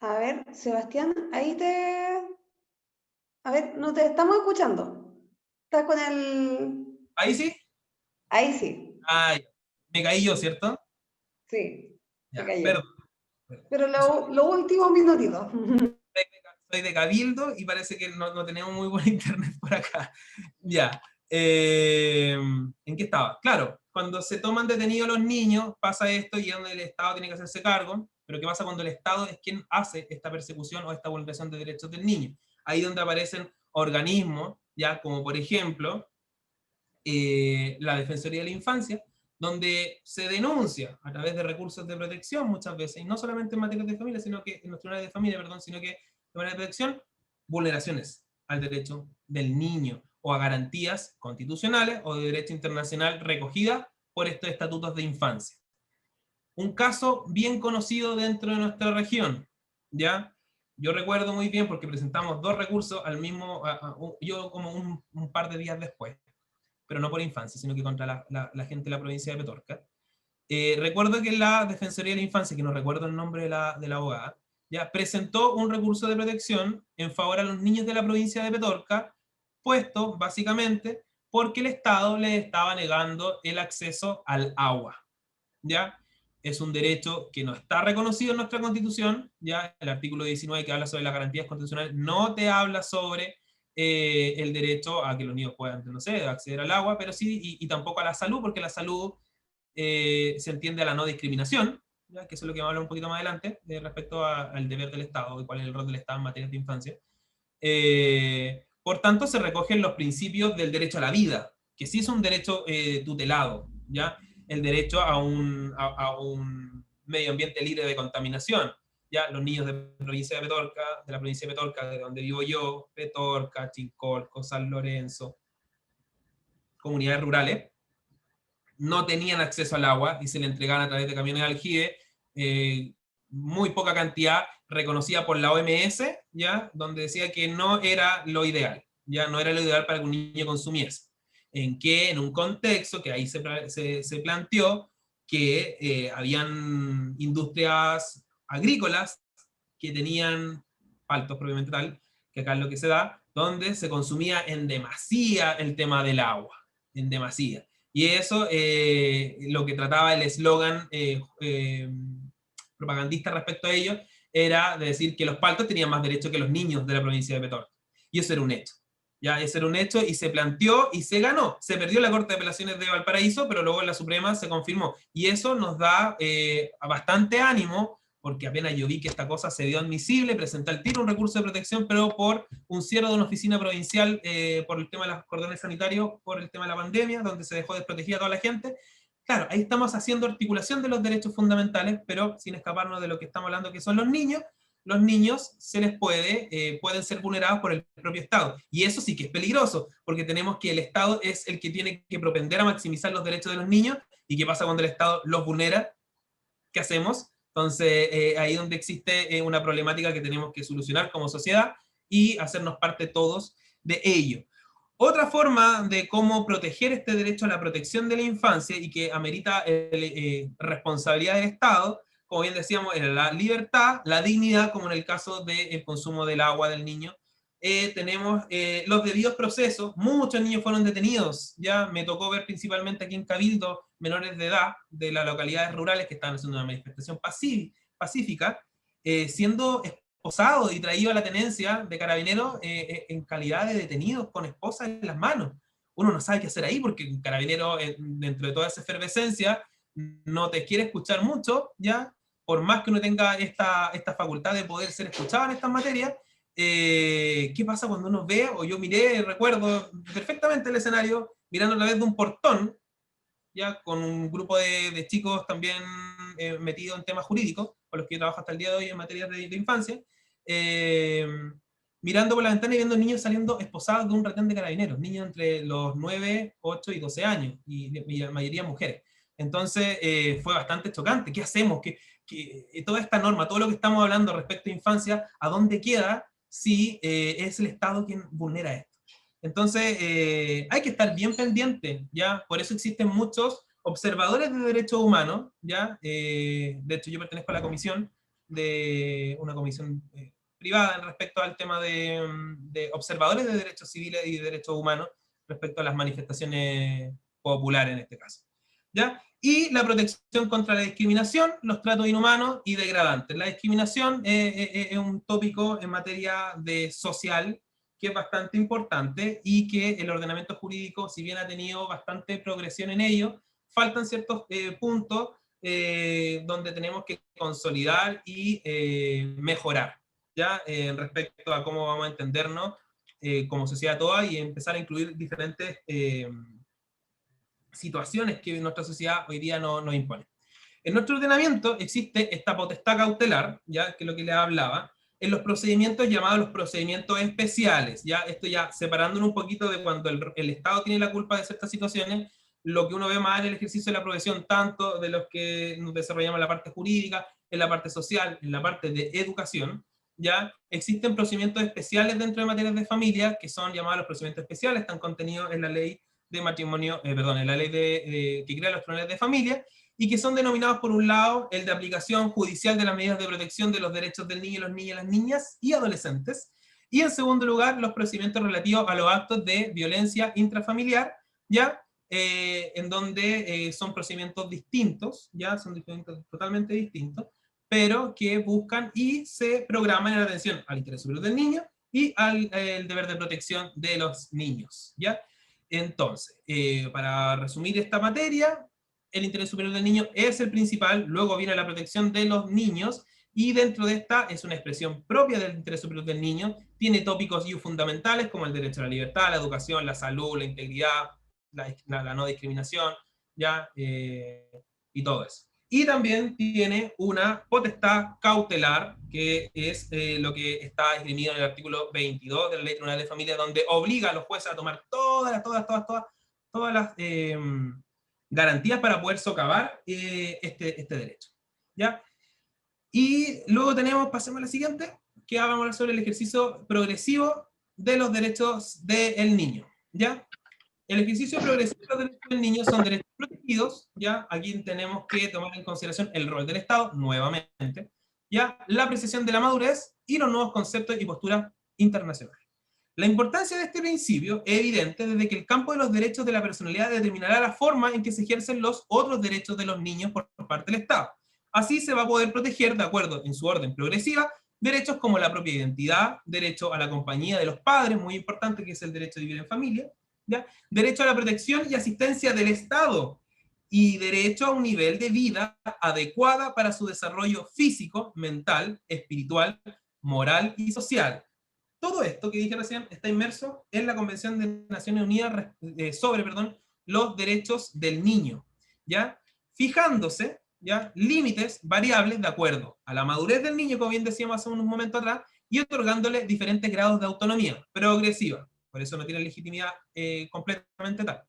B: A ver, Sebastián, ahí te... A ver, no te estamos escuchando. ¿Estás con el...?
A: Ahí sí.
B: Ahí sí,
A: Ay, me caí yo, ¿cierto?
B: sí, se
A: Ya,
B: cayó.
A: perdón.
B: Pero los últimos minutitos.
A: Soy de Cabildo y parece que no tenemos muy buen internet por acá. Ya. ¿En qué estaba? Claro, cuando se toman detenidos los niños, pasa esto y es donde el Estado tiene que hacerse cargo. Pero ¿qué pasa cuando el Estado es quien hace esta persecución o esta vulneración de derechos del niño? Ahí donde aparecen organismos, ya como por ejemplo la Defensoría de la Infancia, donde se denuncia a través de recursos de protección muchas veces, y no solamente en materia de familia, sino que en los tribunales de familia, perdón, sino que de manera de protección, vulneraciones al derecho del niño o a garantías constitucionales o de derecho internacional recogidas por estos estatutos de infancia. Un caso bien conocido dentro de nuestra región, ¿ya? Yo recuerdo muy bien porque presentamos dos recursos al mismo, yo como un par de días después, pero no por infancia, sino que contra la gente de la provincia de Petorca. Recuerdo que la Defensoría de la Infancia, que no recuerdo el nombre de la abogada, ya presentó un recurso de protección en favor a los niños de la provincia de Petorca, puesto básicamente porque el Estado les estaba negando el acceso al agua, ¿ya? Es un derecho que no está reconocido en nuestra Constitución, ¿ya? El artículo 19 que habla sobre las garantías constitucionales no te habla sobre el derecho a que los niños puedan, no sé, acceder al agua, pero sí, y tampoco a la salud, porque la salud se entiende a la no discriminación, ¿ya? Que eso es lo que vamos a hablar un poquito más adelante, respecto al deber del Estado y cuál es el rol del Estado en materia de infancia. Por tanto, se recogen los principios del derecho a la vida, que sí es un derecho tutelado, ¿ya? El derecho a un medio ambiente libre de contaminación, ¿ya? Los niños de la provincia de Petorca, de donde vivo yo, Petorca, Chilcolco, San Lorenzo, comunidades rurales, no tenían acceso al agua y se le entregaban a través de camiones de aljibe, muy poca cantidad, reconocida por la OMS, ¿ya? Donde decía que no era lo ideal, ya no era lo ideal para que un niño consumiese. En que en un contexto que ahí se planteó que habían industrias agrícolas que tenían paltos propiamente tal, que acá es lo que se da, donde se consumía en demasía el tema del agua, en demasía. Y eso, lo que trataba el eslogan propagandista respecto a ello, era de decir que los paltos tenían más derecho que los niños de la provincia de Petorca. Y eso era un hecho. Ya, ese era un hecho y se planteó y se ganó. Se perdió la Corte de Apelaciones de Valparaíso, pero luego en la Suprema se confirmó. Y eso nos da bastante ánimo, porque apenas yo vi que esta cosa se dio admisible, presenté al tiro un recurso de protección, pero por un cierre de una oficina provincial, por el tema de los cordones sanitarios, por el tema de la pandemia, donde se dejó desprotegida a toda la gente. Claro, ahí estamos haciendo articulación de los derechos fundamentales, pero sin escaparnos de lo que estamos hablando, que son los niños. Los niños se les pueden ser vulnerados por el propio Estado. Y eso sí que es peligroso, porque tenemos que el Estado es el que tiene que propender a maximizar los derechos de los niños. ¿Y qué pasa cuando el Estado los vulnera? ¿Qué hacemos? Entonces, ahí donde existe una problemática que tenemos que solucionar como sociedad y hacernos parte todos de ello. Otra forma de cómo proteger este derecho a la protección de la infancia y que amerita responsabilidad del Estado, como bien decíamos, era la libertad, la dignidad, como en el caso del consumo del agua del niño. Tenemos los debidos procesos, muchos niños fueron detenidos, ya me tocó ver principalmente aquí en Cabildo menores de edad de las localidades rurales que estaban haciendo una manifestación pacífica, siendo esposado y traído a la tenencia de carabineros en calidad de detenidos con esposas en las manos. Uno no sabe qué hacer ahí porque un carabinero, dentro de toda esa efervescencia, no te quiere escuchar mucho, ¿ya? Por más que uno tenga esta facultad de poder ser escuchado en estas materias. ¿Qué pasa cuando uno ve, o yo miré, recuerdo perfectamente el escenario, mirando a través de un portón, ya con un grupo de chicos también metidos en temas jurídicos, con los que yo trabajo hasta el día de hoy en materia de infancia, eh, mirando por la ventana y viendo niños saliendo esposados de un retén de carabineros, niños entre los 9, 8 y 12 años, y la mayoría mujeres. Entonces fue bastante chocante. ¿Qué hacemos? Toda esta norma, todo lo que estamos hablando respecto a infancia, ¿a dónde queda si es el Estado quien vulnera esto? Entonces, hay que estar bien pendiente, ¿ya? Por eso existen muchos observadores de derechos humanos, ¿ya? De hecho, yo pertenezco a la comisión de una comisión privada respecto al tema de observadores de derechos civiles y de derechos humanos respecto a las manifestaciones populares en este caso, ¿ya? Y la protección contra la discriminación, los tratos inhumanos y degradantes. La discriminación es un tópico en materia de social, que es bastante importante y que el ordenamiento jurídico, si bien ha tenido bastante progresión en ello, faltan ciertos puntos donde tenemos que consolidar y mejorar, ¿ya? Respecto a cómo vamos a entendernos como sociedad toda y empezar a incluir diferentes situaciones que nuestra sociedad hoy día nos impone. En nuestro ordenamiento existe esta potestad cautelar, ya que es lo que les hablaba, en los procedimientos llamados los procedimientos especiales, ya esto ya separándonos un poquito de cuando el Estado tiene la culpa de ciertas situaciones, lo que uno ve más en el ejercicio de la profesión, tanto de los que nos desarrollamos en la parte jurídica, en la parte social, en la parte de educación, ya existen procedimientos especiales dentro de materias de familia, que son llamados los procedimientos especiales, están contenidos en la ley de matrimonio, en la ley que crea los tribunales de familia, y que son denominados por un lado el de aplicación judicial de las medidas de protección de los derechos del niño, los niños, las niñas y adolescentes, y en segundo lugar los procedimientos relativos a los actos de violencia intrafamiliar, ya en donde son procedimientos distintos, ya son procedimientos totalmente distintos, pero que buscan y se programan en atención al interés superior del niño y al deber de protección de los niños, ¿ya? Entonces, para resumir esta materia, el interés superior del niño es el principal, luego viene la protección de los niños, y dentro de esta es una expresión propia del interés superior del niño, tiene tópicos y fundamentales como el derecho a la libertad, la educación, la salud, la integridad, la no discriminación, ¿ya? Y todo eso. Y también tiene una potestad cautelar, que es lo que está esgrimido en el artículo 22 de la Ley Tribunal de Familia, donde obliga a los jueces a tomar todas las garantías para poder socavar este derecho. ¿Ya? Y luego tenemos, pasemos a la siguiente, que vamos a hablar sobre el ejercicio progresivo de los derechos del niño. ¿Ya? El ejercicio progresivo de los derechos del niño son derechos protegidos, ¿ya? Aquí tenemos que tomar en consideración el rol del Estado, nuevamente, ¿ya? La apreciación de la madurez y los nuevos conceptos y posturas internacionales. La importancia de este principio es evidente desde que el campo de los derechos de la personalidad determinará la forma en que se ejercen los otros derechos de los niños por parte del Estado. Así se va a poder proteger, de acuerdo en su orden progresiva, derechos como la propia identidad, derecho a la compañía de los padres, muy importante, que es el derecho a vivir en familia, ¿ya? Derecho a la protección y asistencia del Estado, y derecho a un nivel de vida adecuada para su desarrollo físico, mental, espiritual, moral y social. Todo esto que dije recién está inmerso en la Convención de Naciones Unidas sobre los derechos del niño, ¿ya? Fijándose, ¿ya?, límites variables de acuerdo a la madurez del niño, como bien decíamos hace unos momentos atrás, y otorgándole diferentes grados de autonomía progresiva. Por eso no tiene legitimidad completamente tal.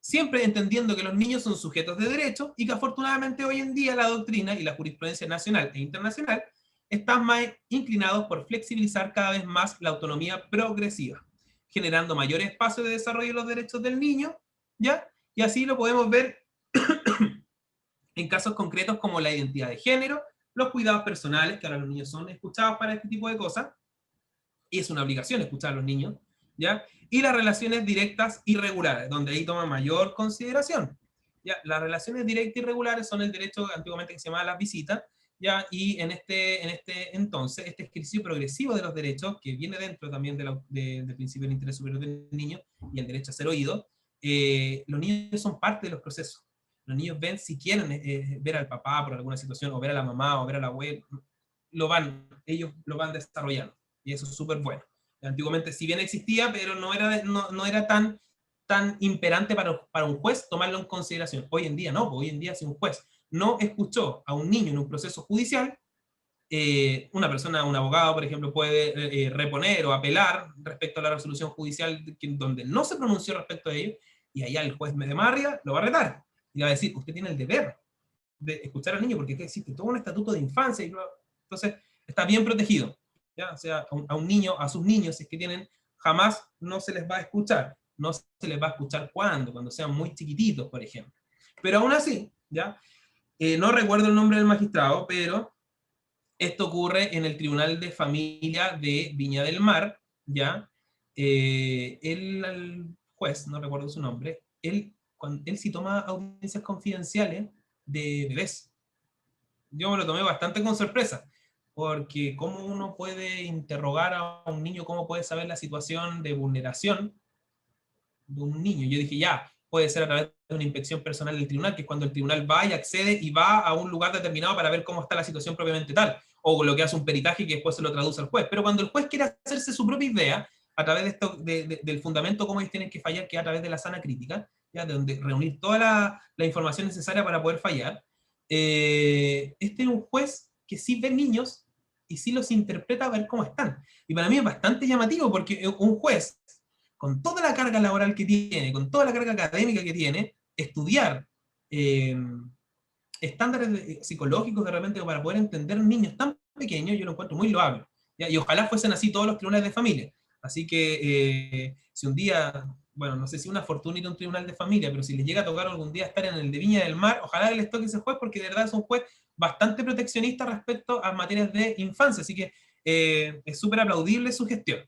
A: Siempre entendiendo que los niños son sujetos de derecho y que afortunadamente hoy en día la doctrina y la jurisprudencia nacional e internacional están más inclinados por flexibilizar cada vez más la autonomía progresiva, generando mayor espacio de desarrollo de los derechos del niño, ¿ya? Y así lo podemos ver en casos concretos como la identidad de género, los cuidados personales, que ahora los niños son escuchados para este tipo de cosas, y es una obligación escuchar a los niños, ¿ya? Y las relaciones directas y regulares, donde ahí toma mayor consideración. ¿Ya? Las relaciones directas y regulares son el derecho antiguamente que se llamaba las visitas, ¿ya? Y en este entonces, este ejercicio progresivo de los derechos, que viene dentro también del principio del interés superior del niño y el derecho a ser oído, los niños son parte de los procesos. Los niños ven, si quieren ver al papá por alguna situación, o ver a la mamá, o ver a la abuela, ellos lo van desarrollando. Y eso es súper bueno. Antiguamente, si bien existía, pero no era tan imperante para un juez tomarlo en consideración. Hoy en día no, hoy en día si un juez no escuchó a un niño en un proceso judicial, una persona, un abogado, por ejemplo, puede reponer o apelar respecto a la resolución judicial donde no se pronunció respecto a ello, y allá el juez de Marria lo va a retar. Y le va a decir, usted tiene el deber de escuchar al niño, porque existe todo un estatuto de infancia, entonces está bien protegido. ¿Ya? O sea, a un niño, a sus niños, si es que tienen, jamás no se les va a escuchar. No se les va a escuchar cuando sean muy chiquititos, por ejemplo. Pero aún así, ¿ya? No recuerdo el nombre del magistrado, pero esto ocurre en el Tribunal de Familia de Viña del Mar, ¿ya? El juez, no recuerdo su nombre, él sí toma audiencias confidenciales de bebés. Yo me lo tomé bastante con sorpresa, porque cómo uno puede interrogar a un niño, cómo puede saber la situación de vulneración de un niño. Yo dije, ya, puede ser a través de una inspección personal del tribunal, que es cuando el tribunal va y accede y va a un lugar determinado para ver cómo está la situación propiamente tal, o lo que hace un peritaje que después se lo traduce al juez. Pero cuando el juez quiere hacerse su propia idea, a través de esto, del fundamento cómo ellos tienen que fallar, que es a través de la sana crítica, ¿ya? De donde reunir toda la información necesaria para poder fallar, este es un juez que sí ve niños y sí los interpreta a ver cómo están. Y para mí es bastante llamativo, porque un juez, con toda la carga laboral que tiene, con toda la carga académica que tiene, estudiar estándares psicológicos de repente para poder entender niños tan pequeños, yo lo encuentro muy loable. ¿Ya? Y ojalá fuesen así todos los tribunales de familia. Así que si un día, bueno, no sé si una fortuna ir a un tribunal de familia, pero si les llega a tocar algún día estar en el de Viña del Mar, ojalá les toque ese juez, porque de verdad es un juez bastante proteccionista respecto a materias de infancia. Así que es súper aplaudible su gestión.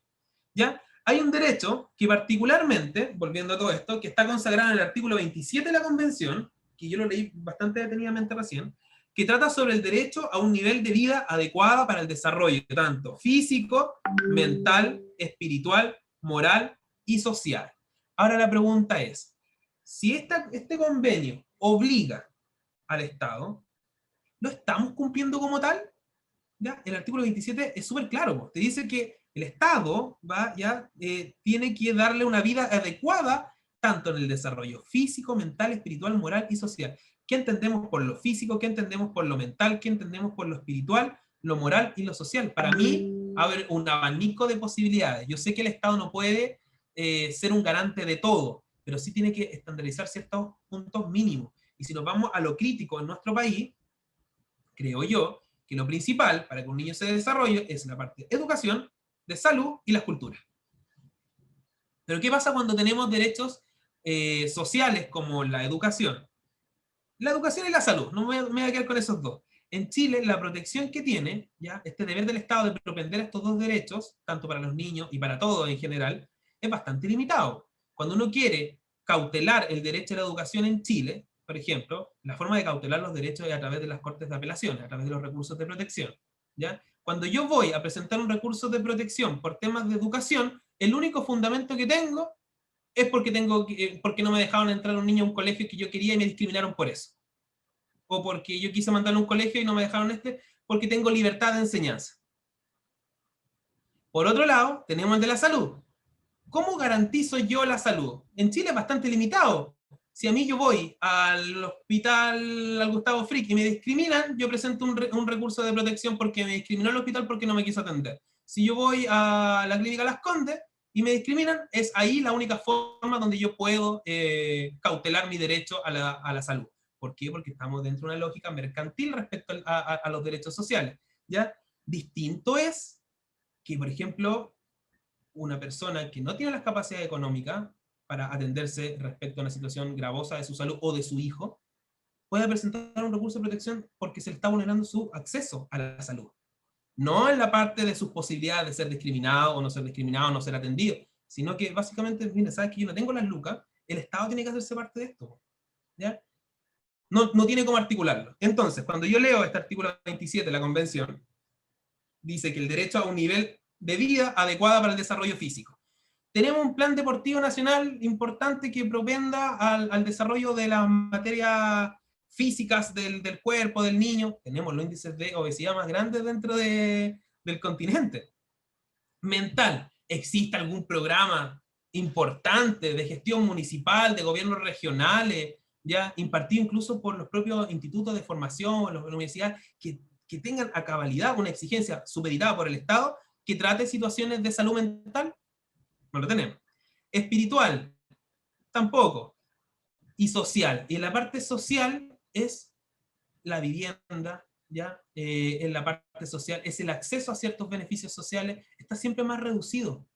A: ¿Ya? Hay un derecho que particularmente, volviendo a todo esto, que está consagrado en el artículo 27 de la Convención, que yo lo leí bastante detenidamente recién, que trata sobre el derecho a un nivel de vida adecuado para el desarrollo, tanto físico, mental, espiritual, moral y social. Ahora la pregunta es, si este convenio obliga al Estado ¿Lo estamos cumpliendo como tal? ¿Ya? El artículo 27 es súper claro, te dice que el Estado tiene que darle una vida adecuada tanto en el desarrollo físico, mental, espiritual, moral y social. ¿Qué entendemos por lo físico? ¿Qué entendemos por lo mental? ¿Qué entendemos por lo espiritual, lo moral y lo social? Para mí, abre un abanico de posibilidades. Yo sé que el Estado no puede ser un garante de todo, pero sí tiene que estandarizar ciertos puntos mínimos. Y si nos vamos a lo crítico en nuestro país, creo yo que lo principal para que un niño se desarrolle es la parte de educación, de salud y las culturas. Pero ¿qué pasa cuando tenemos derechos sociales como la educación? La educación y la salud, no me voy a quedar con esos dos. En Chile, la protección que tiene, ¿ya? Este deber del Estado de propender estos dos derechos, tanto para los niños y para todos en general, es bastante limitado. Cuando uno quiere cautelar el derecho a la educación en Chile, por ejemplo, la forma de cautelar los derechos es a través de las cortes de apelaciones, a través de los recursos de protección, ¿ya? Cuando yo voy a presentar un recurso de protección por temas de educación, el único fundamento que tengo es porque no me dejaron entrar un niño a un colegio que yo quería y me discriminaron por eso. O porque yo quise mandarlo a un colegio y no me dejaron porque tengo libertad de enseñanza. Por otro lado, tenemos el de la salud. ¿Cómo garantizo yo la salud? En Chile es bastante limitado. Si a mí yo voy al hospital, al Gustavo Frick, y me discriminan, yo presento un recurso de protección porque me discriminó el hospital porque no me quiso atender. Si yo voy a la clínica Las Condes y me discriminan, es ahí la única forma donde yo puedo cautelar mi derecho a la salud. ¿Por qué? Porque estamos dentro de una lógica mercantil respecto a los derechos sociales. ¿Ya? Distinto es que, por ejemplo, una persona que no tiene las capacidades económicas para atenderse respecto a una situación gravosa de su salud o de su hijo, pueda presentar un recurso de protección porque se le está vulnerando su acceso a la salud. No en la parte de sus posibilidades de ser discriminado o no ser discriminado o no ser atendido, sino que básicamente, mira, sabes que yo no tengo las lucas, el Estado tiene que hacerse parte de esto. ¿Ya? No tiene cómo articularlo. Entonces, cuando yo leo este artículo 27 de la Convención, dice que el derecho a un nivel de vida adecuada para el desarrollo físico. Tenemos un plan deportivo nacional importante que propenda al desarrollo de las materias físicas del cuerpo del niño. Tenemos los índices de obesidad más grandes dentro del continente. Mental, ¿existe algún programa importante de gestión municipal, de gobiernos regionales, ya impartido incluso por los propios institutos de formación, las universidades, que tengan a cabalidad una exigencia supeditada por el Estado que trate situaciones de salud mental? No lo tenemos. Espiritual, tampoco. Y social. Y en la parte social es la vivienda, ¿ya? En la parte social es el acceso a ciertos beneficios sociales, está siempre más reducido.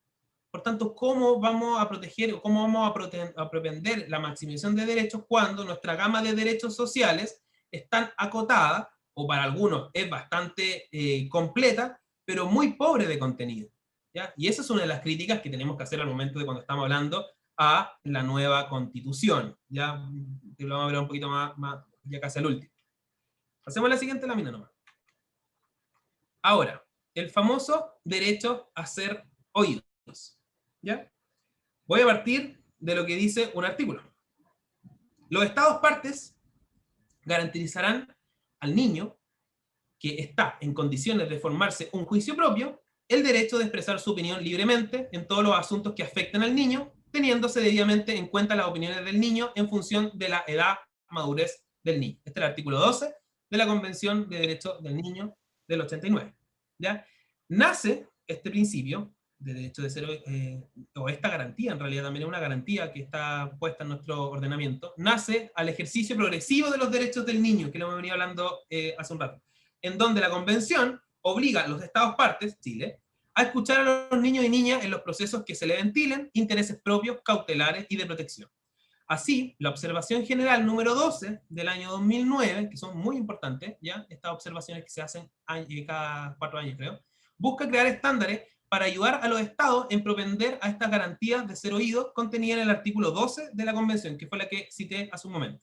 A: Por tanto, ¿cómo vamos a proteger o cómo vamos a propender la maximización de derechos cuando nuestra gama de derechos sociales están acotada, o para algunos es bastante completa, pero muy pobre de contenido? ¿Ya? Y esa es una de las críticas que tenemos que hacer al momento de cuando estamos hablando a la nueva constitución. Ya lo vamos a ver un poquito más ya casi al último. Hacemos la siguiente lámina nomás. Ahora, el famoso derecho a ser oídos. ¿Ya? Voy a partir de lo que dice un artículo. Los Estados partes garantizarán al niño que está en condiciones de formarse un juicio propio el derecho de expresar su opinión libremente en todos los asuntos que afecten al niño, teniéndose debidamente en cuenta las opiniones del niño en función de la edad, madurez del niño. Este es el artículo 12 de la Convención de Derechos del Niño del 89. ¿Ya? Nace este principio de derecho de ser, o esta garantía, en realidad también es una garantía que está puesta en nuestro ordenamiento, nace al ejercicio progresivo de los derechos del niño, que lo hemos venido hablando hace un rato, en donde la Convención obliga a los Estados partes, Chile, a escuchar a los niños y niñas en los procesos que se le ventilen intereses propios, cautelares y de protección. Así, la observación general número 12 del año 2009, que son muy importantes, ¿ya? Estas observaciones que se hacen cada 4 años, creo, busca crear estándares para ayudar a los estados en propender a estas garantías de ser oídos contenidas en el artículo 12 de la Convención, que fue la que cité hace un momento.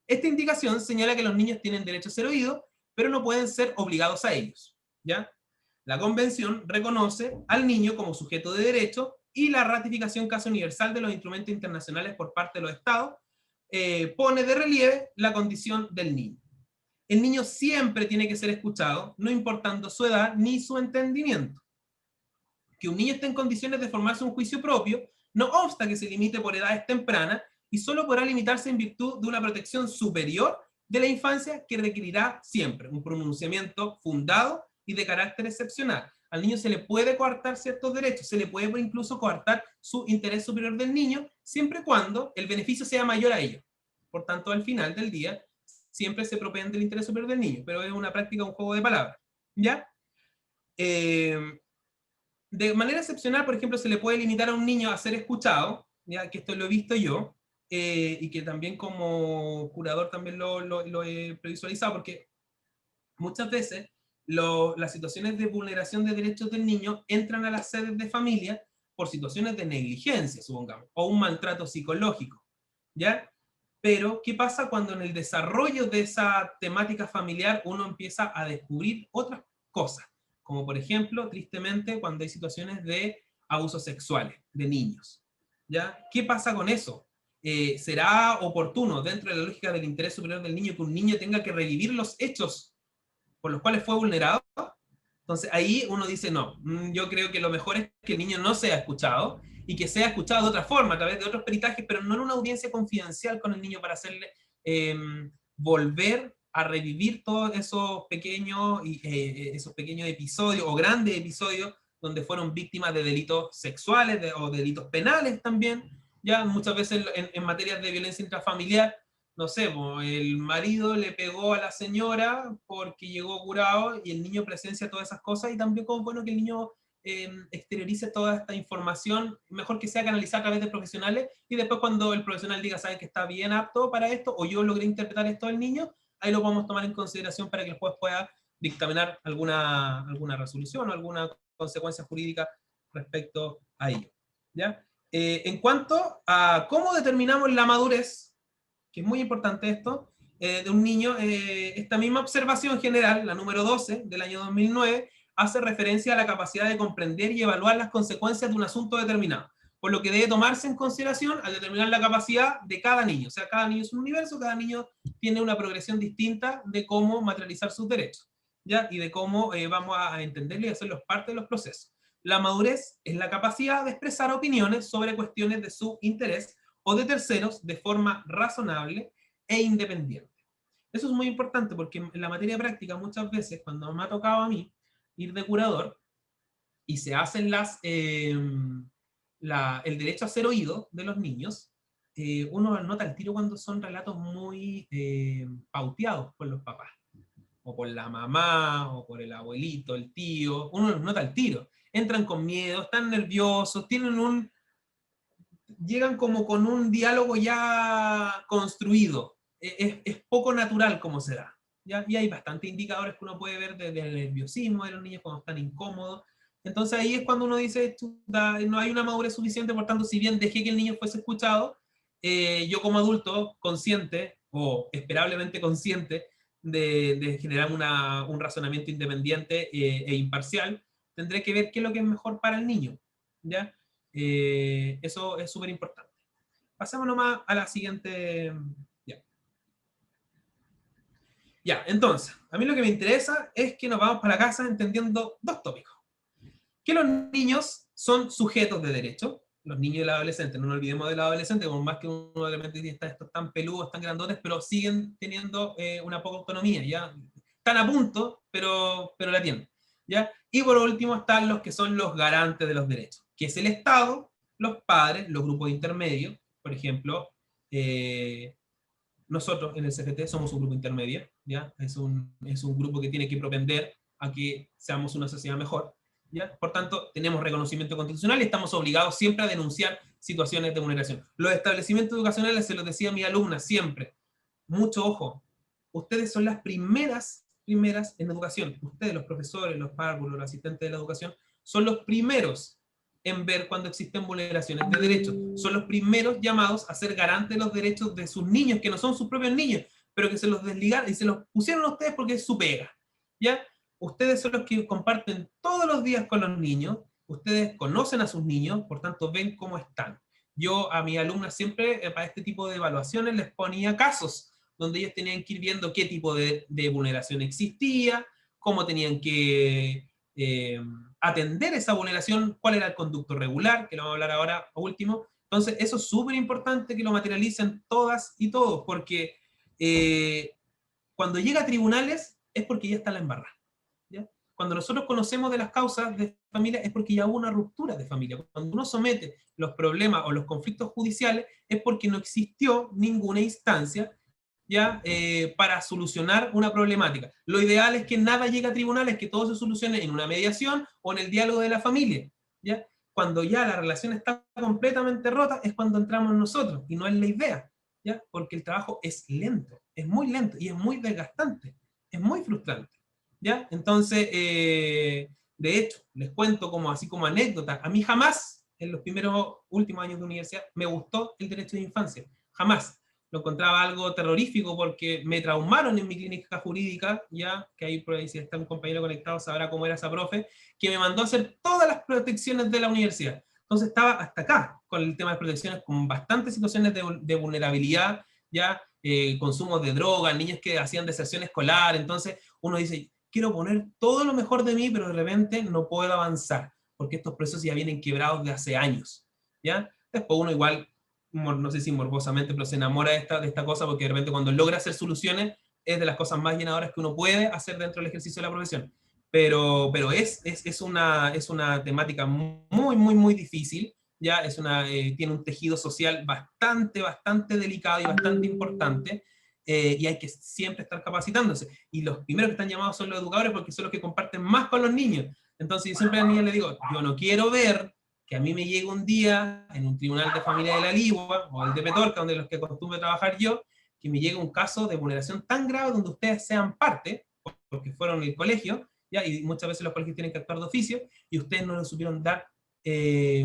A: Esta indicación señala que los niños tienen derecho a ser oídos, pero no pueden ser obligados a ellos, ¿ya? La Convención reconoce al niño como sujeto de derecho y la ratificación casi universal de los instrumentos internacionales por parte de los Estados pone de relieve la condición del niño. el niño siempre tiene que ser escuchado, no importando su edad ni su entendimiento. Que un niño esté en condiciones de formarse un juicio propio, no obsta que se limite por edades tempranas y solo podrá limitarse en virtud de una protección superior de la infancia que requerirá siempre un pronunciamiento fundado y de carácter excepcional. Al niño se le puede coartar ciertos derechos, se le puede incluso coartar su interés superior del niño, siempre y cuando el beneficio sea mayor a ello. Por tanto, al final del día, siempre se propende el interés superior del niño, pero es una práctica, un juego de palabras. ¿Ya? De manera excepcional, por ejemplo, se le puede limitar a un niño a ser escuchado, ya que esto lo he visto yo, y que también como curador también lo he previsualizado, porque muchas veces las situaciones de vulneración de derechos del niño entran a las sedes de familia por situaciones de negligencia, supongamos, o un maltrato psicológico, ¿ya? Pero, ¿qué pasa cuando en el desarrollo de esa temática familiar uno empieza a descubrir otras cosas? Como por ejemplo, tristemente, cuando hay situaciones de abusos sexuales de niños, ¿ya? ¿Qué pasa con eso? ¿Será oportuno, dentro de la lógica del interés superior del niño, que un niño tenga que revivir los hechos por los cuales fue vulnerado? Entonces ahí uno dice, no, yo creo que lo mejor es que el niño no sea escuchado y que sea escuchado de otra forma, a través de otros peritajes, pero no en una audiencia confidencial con el niño para hacerle volver a revivir todos esos pequeños episodios o grandes episodios donde fueron víctimas de delitos sexuales o delitos penales también. Ya muchas veces en materias de violencia intrafamiliar, no sé, el marido le pegó a la señora porque llegó curado y el niño presencia todas esas cosas, y también como bueno que el niño exteriorice toda esta información, mejor que sea canalizada a través de profesionales, y después cuando el profesional diga, sabe que está bien apto para esto, o yo logré interpretar esto del niño, ahí lo podemos tomar en consideración para que el juez pueda dictaminar alguna resolución o alguna consecuencia jurídica respecto a ello. ¿Ya? En cuanto a cómo determinamos la madurez, que es muy importante esto, de un niño, esta misma observación general, la número 12 del año 2009, hace referencia a la capacidad de comprender y evaluar las consecuencias de un asunto determinado, por lo que debe tomarse en consideración al determinar la capacidad de cada niño. O sea, cada niño es un universo, cada niño tiene una progresión distinta de cómo materializar sus derechos, ¿ya? Y de cómo vamos a entenderlo y hacerlos parte de los procesos. La madurez es la capacidad de expresar opiniones sobre cuestiones de su interés o de terceros de forma razonable e independiente. Eso es muy importante porque en la materia práctica muchas veces cuando me ha tocado a mí ir de curador y se hacen el derecho a ser oído de los niños, uno nota el tiro cuando son relatos muy pauteados por los papás, o por la mamá, o por el abuelito, el tío, uno los nota el tiro. Entran con miedo, están nerviosos, llegan como con un diálogo ya construido. Es poco natural como se da. ¿Ya? Y hay bastantes indicadores que uno puede ver desde el nerviosismo de los niños cuando están incómodos. Entonces ahí es cuando uno dice, no hay una madurez suficiente, por tanto, si bien dejé que el niño fuese escuchado, yo como adulto consciente, o esperablemente consciente, de generar un razonamiento independiente e imparcial, tendré que ver qué es lo que es mejor para el niño. ¿Ya? Eso es súper importante. Pasemos nomás a la siguiente. Ya. Ya, entonces, a mí lo que me interesa es que nos vamos para la casa entendiendo dos tópicos. Que los niños son sujetos de derecho, los niños y los adolescentes, no nos olvidemos de los adolescentes, por más que uno de repente dice, estos tan peludos, tan grandotes, pero siguen teniendo una poca autonomía, ¿ya? Están a punto, pero la tienen, ¿ya? Y por último están los que son los garantes de los derechos, que es el Estado, los padres, los grupos intermedios, por ejemplo, nosotros en el CFT somos un grupo intermedio, ¿ya? Es un grupo que tiene que propender a que seamos una sociedad mejor, ¿ya? Por tanto, tenemos reconocimiento constitucional y estamos obligados siempre a denunciar situaciones de vulneración. Los establecimientos educacionales, se los decía a mi alumna siempre, mucho ojo, ustedes son las primeras en educación, ustedes, los profesores, los párvulos, los asistentes de la educación, son los primeros en ver cuando existen vulneraciones de derechos. Son los primeros llamados a ser garantes de los derechos de sus niños, que no son sus propios niños, pero que se los desligaron y se los pusieron a ustedes porque es su pega. ¿Ya? Ustedes son los que comparten todos los días con los niños, ustedes conocen a sus niños, por tanto ven cómo están. Yo a mis alumnas siempre para este tipo de evaluaciones les ponía casos, donde ellos tenían que ir viendo qué tipo de vulneración existía, cómo tenían que atender esa vulneración, cuál era el conducto regular, que lo vamos a hablar ahora a último. Entonces, eso es súper importante que lo materialicen todas y todos, porque cuando llega a tribunales es porque ya está la embarrada. ¿Ya? Cuando nosotros conocemos de las causas de familia es porque ya hubo una ruptura de familia. Cuando uno somete los problemas o los conflictos judiciales es porque no existió ninguna instancia ¿ya? Para solucionar una problemática. Lo ideal es que nada llegue a tribunales, que todo se solucione en una mediación o en el diálogo de la familia. ¿Ya? Cuando ya la relación está completamente rota es cuando entramos nosotros y no es la idea. ¿Ya? Porque el trabajo es lento, es muy lento y es muy desgastante, es muy frustrante. ¿Ya? Entonces, de hecho, les cuento como así como anécdota, a mí jamás, en los primeros últimos años de universidad, me gustó el derecho de infancia, jamás. Lo encontraba algo terrorífico porque me traumaron en mi clínica jurídica, ya que ahí por ahí si está un compañero conectado sabrá cómo era esa profe, que me mandó a hacer todas las protecciones de la universidad. Entonces estaba hasta acá con el tema de protecciones, con bastantes situaciones de vulnerabilidad, ya consumos de drogas, niños que hacían deserción escolar, entonces uno dice, quiero poner todo lo mejor de mí, pero de repente no puedo avanzar, porque estos procesos ya vienen quebrados de hace años, ¿ya? Después uno igual, no sé si morbosamente, pero se enamora de esta cosa, porque de repente cuando logra hacer soluciones, es de las cosas más llenadoras que uno puede hacer dentro del ejercicio de la profesión. Pero es una temática muy, muy, muy difícil, ya tiene un tejido social bastante delicado y bastante importante, y hay que siempre estar capacitándose. Y los primeros que están llamados son los educadores porque son los que comparten más con los niños. Entonces yo siempre a los niños les digo, yo no quiero ver que a mí me llegue un día en un tribunal de familia de la Ligua o el de Petorca, donde los que acostumbro trabajar yo, que me llegue un caso de vulneración tan grave donde ustedes sean parte, porque fueron el colegio, ¿ya? Y muchas veces los colegios tienen que actuar de oficio, y ustedes no les supieron dar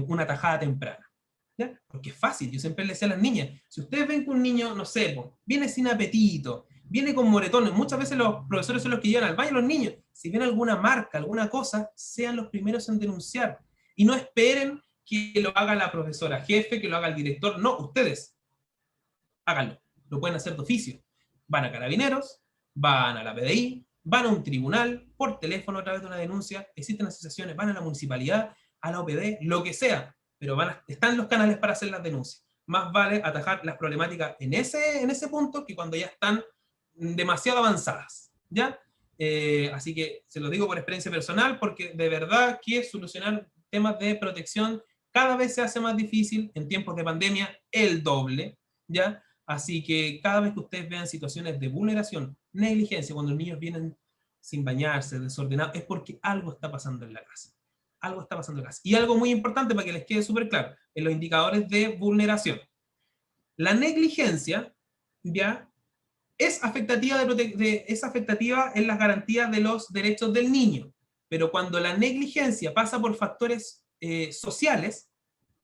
A: una tajada temprana. ¿Ya? Porque es fácil, yo siempre les decía a las niñas, si ustedes ven que un niño, no sé, viene sin apetito, viene con moretones, muchas veces los profesores son los que llevan al baño a los niños, si ven alguna marca, alguna cosa, sean los primeros en denunciar, y no esperen que lo haga la profesora jefe, que lo haga el director, no, ustedes, háganlo, lo pueden hacer de oficio, van a Carabineros, van a la PDI, van a un tribunal, por teléfono a través de una denuncia, existen asociaciones, van a la municipalidad, a la OPD, lo que sea, pero están los canales para hacer las denuncias. Más vale atajar las problemáticas en ese punto que cuando ya están demasiado avanzadas, ¿ya? Así que se lo digo por experiencia personal, porque de verdad que solucionar temas de protección cada vez se hace más difícil, en tiempos de pandemia el doble, ¿ya? Así que cada vez que ustedes vean situaciones de vulneración, negligencia, cuando los niños vienen sin bañarse, desordenados, es porque algo está pasando en la casa. Algo está pasando en la casa. Y algo muy importante para que les quede súper claro, en los indicadores de vulneración. La negligencia, ¿ya? Es afectativa, es afectativa en las garantías de los derechos del niño, pero cuando la negligencia pasa por factores sociales,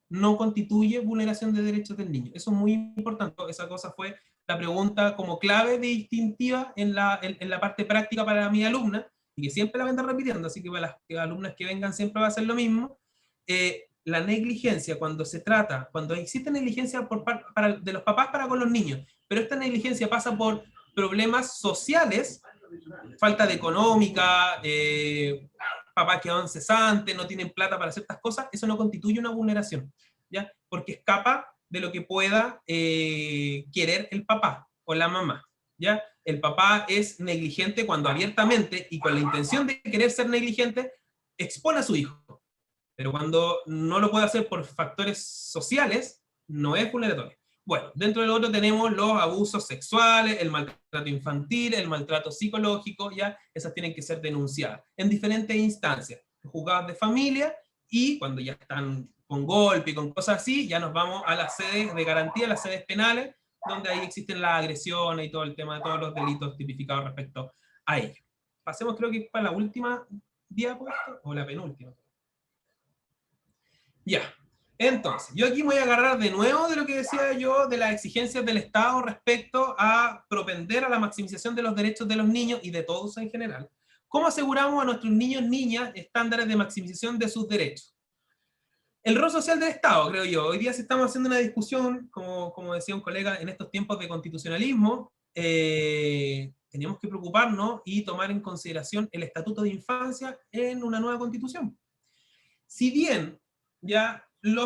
A: no constituye vulneración de derechos del niño. Eso es muy importante. Esa cosa fue la pregunta como clave de distintiva en la parte práctica para mi alumna, y que siempre la voy a estar repitiendo, así que para las alumnas que vengan siempre va a ser lo mismo. La negligencia, cuando existe negligencia de los papás para con los niños, pero esta negligencia pasa por problemas sociales, falta de económica, papás que van cesantes, no tienen plata para ciertas cosas, eso no constituye una vulneración, ¿ya? Porque escapa de lo que pueda querer el papá o la mamá, ¿ya? El papá es negligente cuando abiertamente y con la intención de querer ser negligente expone a su hijo, pero cuando no lo puede hacer por factores sociales, no es vulneratorio. Bueno, dentro de lo otro tenemos los abusos sexuales, el maltrato infantil, el maltrato psicológico, ya esas tienen que ser denunciadas en diferentes instancias, juzgados de familia, y cuando ya están con golpe y con cosas así, ya nos vamos a las sedes de garantía, las sedes penales, donde ahí existen las agresiones y todo el tema de todos los delitos tipificados respecto a ello. Pasemos, creo que para la última diapositiva, o la penúltima. Ya, entonces, yo aquí me voy a agarrar de nuevo de lo que decía yo de las exigencias del Estado respecto a propender a la maximización de los derechos de los niños y de todos en general. ¿Cómo aseguramos a nuestros niños y niñas estándares de maximización de sus derechos? El rol social del Estado, creo yo. Hoy día sí estamos haciendo una discusión, como decía un colega, en estos tiempos de constitucionalismo, tenemos que preocuparnos y tomar en consideración el Estatuto de Infancia en una nueva Constitución. Si bien ya el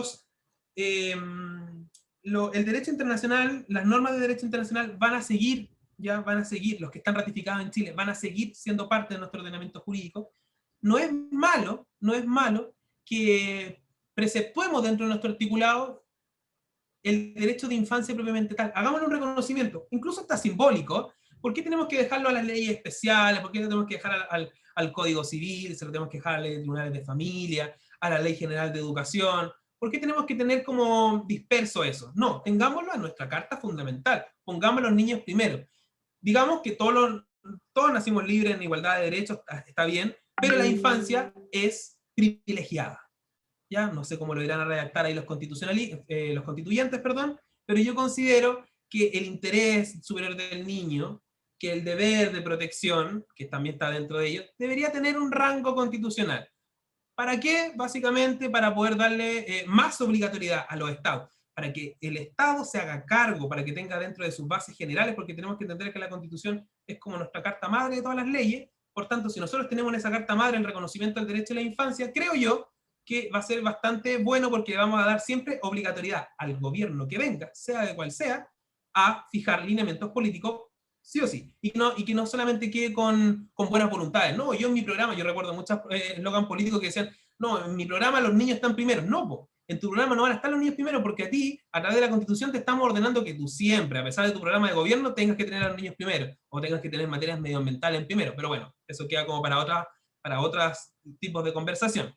A: derecho internacional, las normas de derecho internacional van a seguir, los que están ratificados en Chile, van a seguir siendo parte de nuestro ordenamiento jurídico, no es malo que preceptuemos dentro de nuestro articulado el derecho de infancia propiamente tal. Hagámosle un reconocimiento, incluso hasta simbólico. ¿Por qué tenemos que dejarlo a las leyes especiales? ¿Por qué tenemos que dejar al Código Civil? ¿Se lo tenemos que dejar a las tribunales de familia? ¿A la Ley General de Educación? ¿Por qué tenemos que tener como disperso eso? No, tengámoslo a nuestra carta fundamental. Pongamos a los niños primero. Digamos que todos nacimos libres en igualdad de derechos, está bien, pero la infancia es privilegiada. ¿Ya? No sé cómo lo irán a redactar ahí los constituyentes, perdón, pero yo considero que el interés superior del niño, que el deber de protección, que también está dentro de ello, debería tener un rango constitucional. ¿Para qué? Básicamente para poder darle más obligatoriedad a los estados, para que el Estado se haga cargo, para que tenga dentro de sus bases generales, porque tenemos que entender que la Constitución es como nuestra carta madre de todas las leyes. Por tanto, si nosotros tenemos en esa carta madre el reconocimiento del derecho a la infancia, creo yo que va a ser bastante bueno, porque vamos a dar siempre obligatoriedad al gobierno que venga, sea de cual sea, a fijar lineamientos políticos sí o sí, y que no solamente quede con buenas voluntades. No, yo en mi programa, yo recuerdo muchos eslogan políticos que decían, no, en mi programa los niños están primero. No, po, en tu programa no van a estar los niños primero, porque a ti, a través de la Constitución, te estamos ordenando que tú siempre, a pesar de tu programa de gobierno, tengas que tener a los niños primero, o tengas que tener materias medioambientales en primero. Pero bueno, eso queda como para otros tipos de conversación.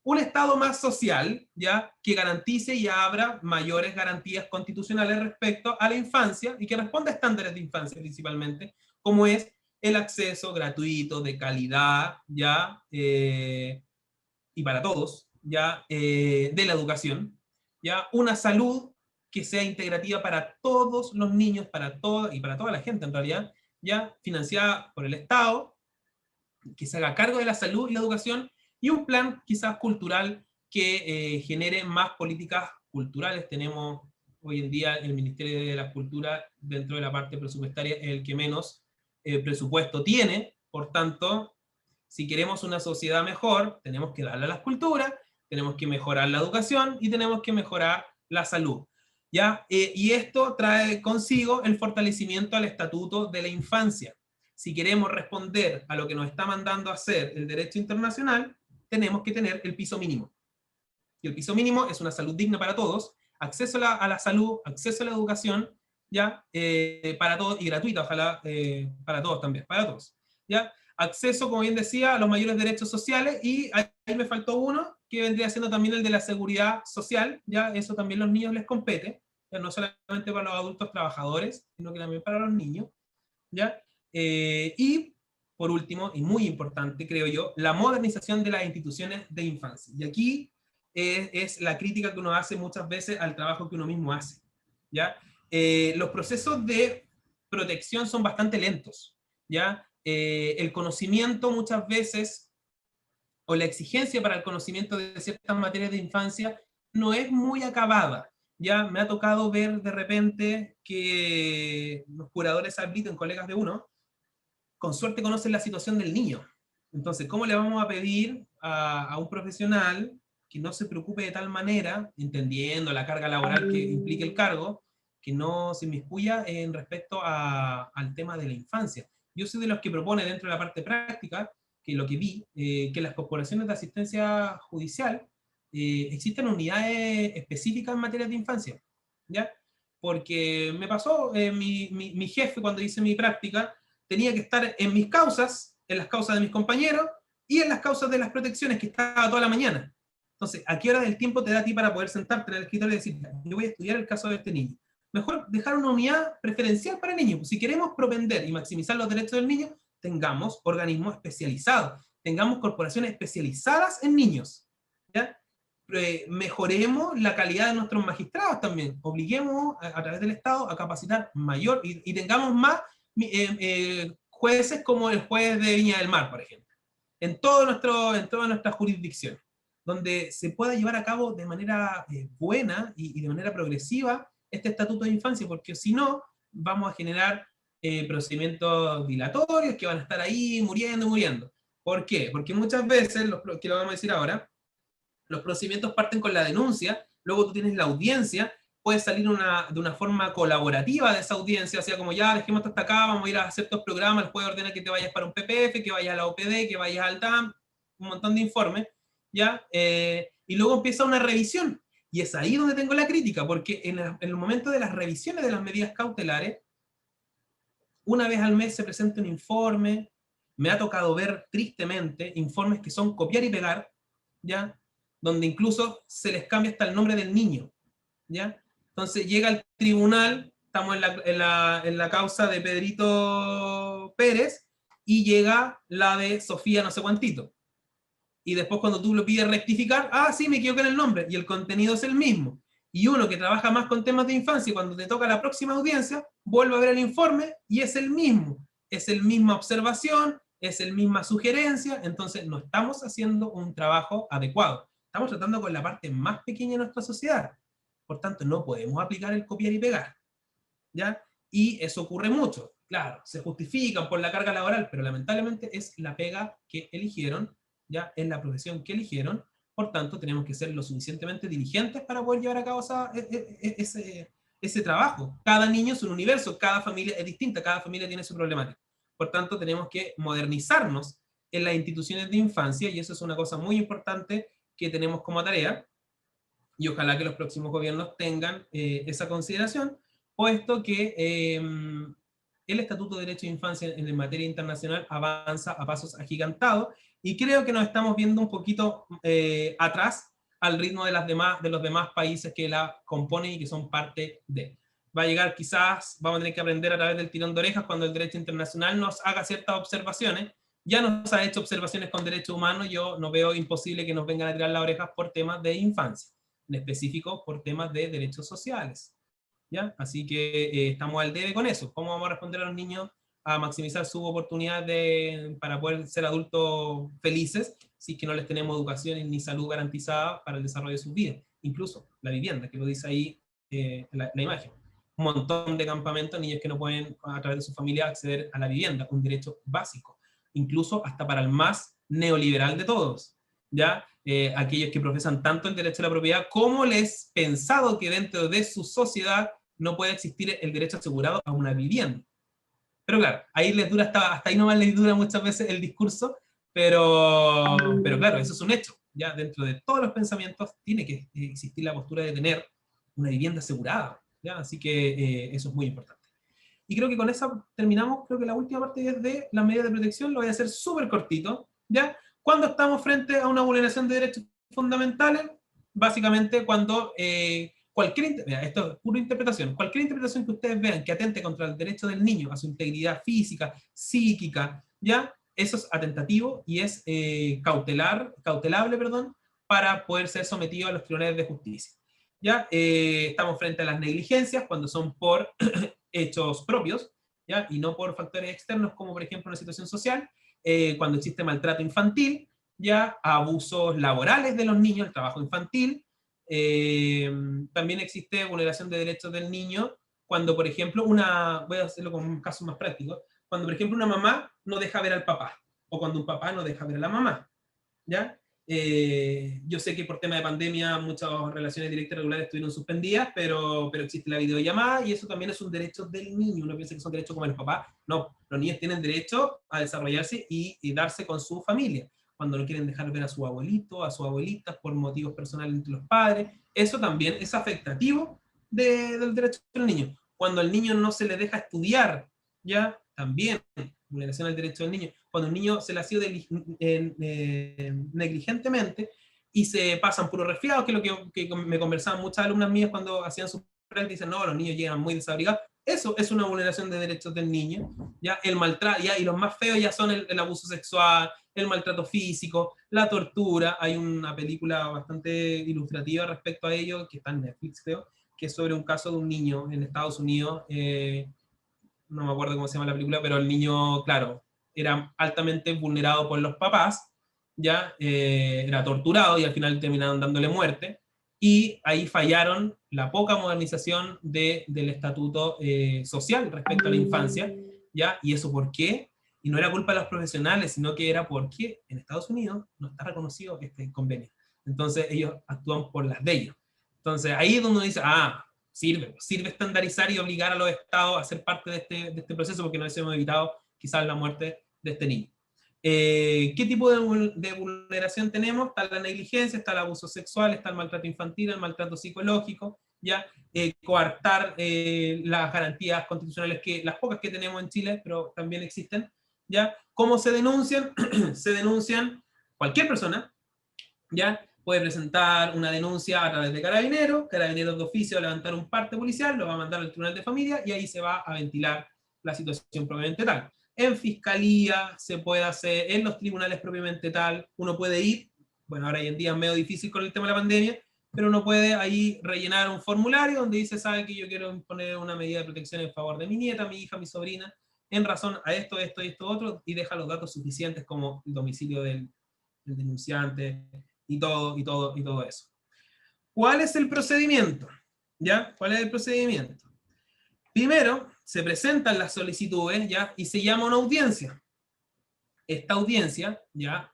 A: Un Estado más social, ¿ya? Que garantice y abra mayores garantías constitucionales respecto a la infancia y que responda a estándares de infancia principalmente, como es el acceso gratuito, de calidad, ¿ya? Y para todos, ¿ya? De la educación, ¿ya? Una salud que sea integrativa para todos los niños, y para toda la gente en realidad, ¿ya? Financiada por el Estado, que se haga cargo de la salud y la educación, y un plan quizás cultural que genere más políticas culturales. Tenemos hoy en día el Ministerio de la Cultura, dentro de la parte presupuestaria, el que menos presupuesto tiene. Por tanto, si queremos una sociedad mejor, tenemos que darle a las culturas, tenemos que mejorar la educación y tenemos que mejorar la salud. ¿Ya? Y esto trae consigo el fortalecimiento al Estatuto de la Infancia. Si queremos responder a lo que nos está mandando a hacer el derecho internacional, tenemos que tener el piso mínimo. Y el piso mínimo es una salud digna para todos, acceso a la salud, acceso a la educación, ¿ya? Para todos, y gratuita, ojalá, para todos también, para todos, ¿ya? Acceso, como bien decía, a los mayores derechos sociales, y ahí me faltó uno, que vendría siendo también el de la seguridad social, ¿ya? Eso también a los niños les compete, ¿ya? No solamente para los adultos trabajadores, sino que también para los niños, ¿ya? Y por último, y muy importante, creo yo, la modernización de las instituciones de infancia. Y aquí es la crítica que uno hace muchas veces al trabajo que uno mismo hace, ¿ya? Los procesos de protección son bastante lentos, ¿ya? El conocimiento muchas veces, o la exigencia para el conocimiento de ciertas materias de infancia, no es muy acabada. Ya me ha tocado ver de repente que los curadores habilitan, colegas de uno, con suerte conocen la situación del niño. Entonces, ¿cómo le vamos a pedir a un profesional que no se preocupe de tal manera, entendiendo la carga laboral que implique el cargo, que no se inmiscuya en respecto al tema de la infancia? Yo soy de los que propone dentro de la parte práctica, que lo que vi, que las corporaciones de asistencia judicial existen unidades específicas en materia de infancia, ¿ya? Porque me pasó, mi jefe cuando hice mi práctica, tenía que estar en mis causas, en las causas de mis compañeros, y en las causas de las protecciones, que estaba toda la mañana. Entonces, ¿a qué hora del tiempo te da a ti para poder sentarte en el escritorio y decir, yo voy a estudiar el caso de este niño? Mejor dejar una unidad preferencial para niños. Si queremos propender y maximizar los derechos del niño, tengamos organismos especializados, tengamos corporaciones especializadas en niños, ¿ya? Mejoremos la calidad de nuestros magistrados también, obliguemos a través del Estado a capacitar mayor, y tengamos más jueces como el juez de Viña del Mar, por ejemplo, en toda nuestra jurisdicción, donde se pueda llevar a cabo de manera buena y de manera progresiva este estatuto de infancia, porque si no, vamos a generar procedimientos dilatorios que van a estar ahí muriendo, muriendo. ¿Por qué? Porque muchas veces, que lo vamos a decir ahora, los procedimientos parten con la denuncia, luego tú tienes la audiencia, puede salir de una forma colaborativa de esa audiencia, o sea, como ya dejemos hasta acá, vamos a ir a hacer estos programas, el juez ordena que te vayas para un PPF, que vayas a la OPD, que vayas al TAM, un montón de informes, ¿ya? Y luego empieza una revisión, y es ahí donde tengo la crítica, porque en el momento de las revisiones de las medidas cautelares, una vez al mes se presenta un informe, me ha tocado ver tristemente informes que son copiar y pegar, ¿ya? Donde incluso se les cambia hasta el nombre del niño, ¿ya? Entonces llega al tribunal, estamos en la causa de Pedrito Pérez, y llega la de Sofía no sé cuántito. Y después cuando tú lo pides rectificar, ah, sí, me equivoqué en el nombre, y el contenido es el mismo. Y uno que trabaja más con temas de infancia, cuando te toca la próxima audiencia, vuelve a ver el informe y es el mismo. Es el misma observación, es el misma sugerencia, entonces no estamos haciendo un trabajo adecuado. Estamos tratando con la parte más pequeña de nuestra sociedad. Por tanto, no podemos aplicar el copiar y pegar, ¿ya? Y eso ocurre mucho. Claro, se justifican por la carga laboral, pero lamentablemente es la pega que eligieron, ya es la profesión que eligieron, por tanto tenemos que ser lo suficientemente diligentes para poder llevar a cabo ese trabajo. Cada niño es un universo, cada familia es distinta, cada familia tiene su problemática. Por tanto, tenemos que modernizarnos en las instituciones de infancia, y eso es una cosa muy importante que tenemos como tarea, y ojalá que los próximos gobiernos tengan esa consideración, puesto que el Estatuto de Derecho de Infancia en materia internacional avanza a pasos agigantados, y creo que nos estamos viendo un poquito atrás al ritmo de los demás países que la componen y que son parte de. Va a llegar quizás, vamos a tener que aprender a través del tirón de orejas cuando el derecho internacional nos haga ciertas observaciones. Ya nos ha hecho observaciones con derechos humanos, yo no veo imposible que nos vengan a tirar las orejas por temas de infancia, en específico por temas de derechos sociales, ¿ya? Así que estamos al debe con eso. ¿Cómo vamos a responder a los niños a maximizar su oportunidad para poder ser adultos felices si es que no les tenemos educación ni salud garantizada para el desarrollo de sus vidas? Incluso la vivienda, que lo dice ahí la imagen. Un montón de campamentos, niños que no pueden a través de su familia acceder a la vivienda, un derecho básico, incluso hasta para el más neoliberal de todos, ¿ya? Aquellos que profesan tanto el derecho a la propiedad, ¿cómo les pensado que dentro de su sociedad no puede existir el derecho asegurado a una vivienda? Pero claro, ahí les dura hasta ahí nomás les dura muchas veces el discurso, pero claro, eso es un hecho. Ya dentro de todos los pensamientos tiene que existir la postura de tener una vivienda asegurada, ¿ya? Así que eso es muy importante. Y creo que con esa terminamos, creo que la última parte es de las medidas de protección, lo voy a hacer súper cortito, ¿ya? Cuando estamos frente a una vulneración de derechos fundamentales, básicamente cuando esto es pura interpretación, cualquier interpretación que ustedes vean que atente contra el derecho del niño a su integridad física, psíquica, ¿ya? Eso es atentativo y es cautelable, perdón, para poder ser sometido a los tribunales de justicia. ¿Ya? Estamos frente a las negligencias cuando son por hechos propios, ¿ya? Y no por factores externos, como por ejemplo una situación social, cuando existe maltrato infantil, ya abusos laborales de los niños, el trabajo infantil, también existe vulneración de derechos del niño, cuando por ejemplo voy a hacerlo con un caso más práctico, cuando por ejemplo una mamá no deja ver al papá, o cuando un papá no deja ver a la mamá, ¿ya? Yo sé que por tema de pandemia muchas relaciones directas y regulares estuvieron suspendidas, pero existe la videollamada y eso también es un derecho del niño. Uno piensa que son derechos como el papá. No, los niños tienen derecho a desarrollarse y darse con su familia. Cuando no quieren dejar ver a su abuelito, a sus abuelitas por motivos personales entre los padres, eso también es afectativo del derecho del niño. Cuando al niño no se le deja estudiar, ya también vulneración del derecho del niño. Cuando un niño se le ha sido negligentemente y se pasan puro resfriados, que es lo que me conversaban muchas alumnas mías cuando hacían sus prácticas, dicen, no, los niños llegan muy desabrigados. Eso es una vulneración de derechos del niño, ¿ya? El maltrato, y los más feos ya son el abuso sexual, el maltrato físico, la tortura. Hay una película bastante ilustrativa respecto a ello, que está en Netflix, creo, que es sobre un caso de un niño en Estados Unidos, no me acuerdo cómo se llama la película, pero el niño, claro, era altamente vulnerado por los papás, ya era torturado y al final terminaron dándole muerte, y ahí fallaron la poca modernización del estatuto social respecto a la infancia, ¿ya? ¿Y eso por qué? Y no era culpa de los profesionales, sino que era porque en Estados Unidos no está reconocido este convenio. Entonces ellos actúan por las de ellos. Entonces ahí es donde uno dice, sirve estandarizar y obligar a los estados a ser parte de este proceso, porque no hemos evitado quizás la muerte de este niño. ¿Qué tipo de vulneración tenemos? Está la negligencia, está el abuso sexual, está el maltrato infantil, el maltrato psicológico, ¿ya? Coartar las garantías constitucionales, las pocas que tenemos en Chile, pero también existen, ¿ya? ¿Cómo se denuncian? Se denuncian cualquier persona, ¿ya? Puede presentar una denuncia a través de Carabineros de oficio a levantar un parte policial, lo va a mandar al Tribunal de Familia y ahí se va a ventilar la situación propiamente tal. En fiscalía se puede hacer, en los tribunales propiamente tal, uno puede ir, bueno, ahora hoy en día es medio difícil con el tema de la pandemia, pero uno puede ahí rellenar un formulario donde dice, sabe que yo quiero imponer una medida de protección en favor de mi nieta, mi hija, mi sobrina, en razón a esto, esto y esto otro, y deja los datos suficientes como el domicilio del denunciante, y todo eso. ¿Cuál es el procedimiento? ¿Ya? ¿Cuál es el procedimiento? Primero, se presentan las solicitudes, ¿ya? Y se llama una audiencia. Esta audiencia, ¿ya?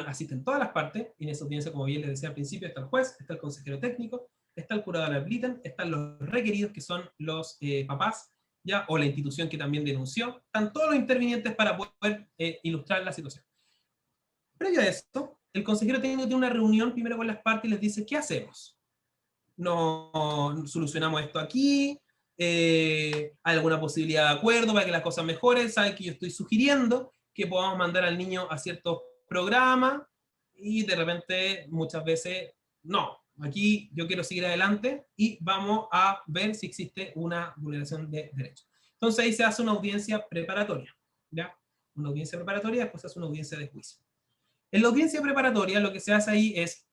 A: Asisten todas las partes, y en esa audiencia, como bien les decía al principio, está el juez, está el consejero técnico, está el curador ad litem, están los requeridos, que son los papás, ¿ya? O la institución que también denunció. Están todos los intervinientes para poder ilustrar la situación. Previo a esto, el consejero técnico tiene una reunión primero con las partes y les dice, ¿qué hacemos? No solucionamos esto aquí, hay alguna posibilidad de acuerdo para que las cosas mejoren, sabe que yo estoy sugiriendo que podamos mandar al niño a ciertos programas, y de repente muchas veces, no, aquí yo quiero seguir adelante y vamos a ver si existe una vulneración de derechos. Entonces ahí se hace una audiencia preparatoria, ¿ya? Una audiencia preparatoria, después se hace una audiencia de juicio. En la audiencia preparatoria lo que se hace ahí es,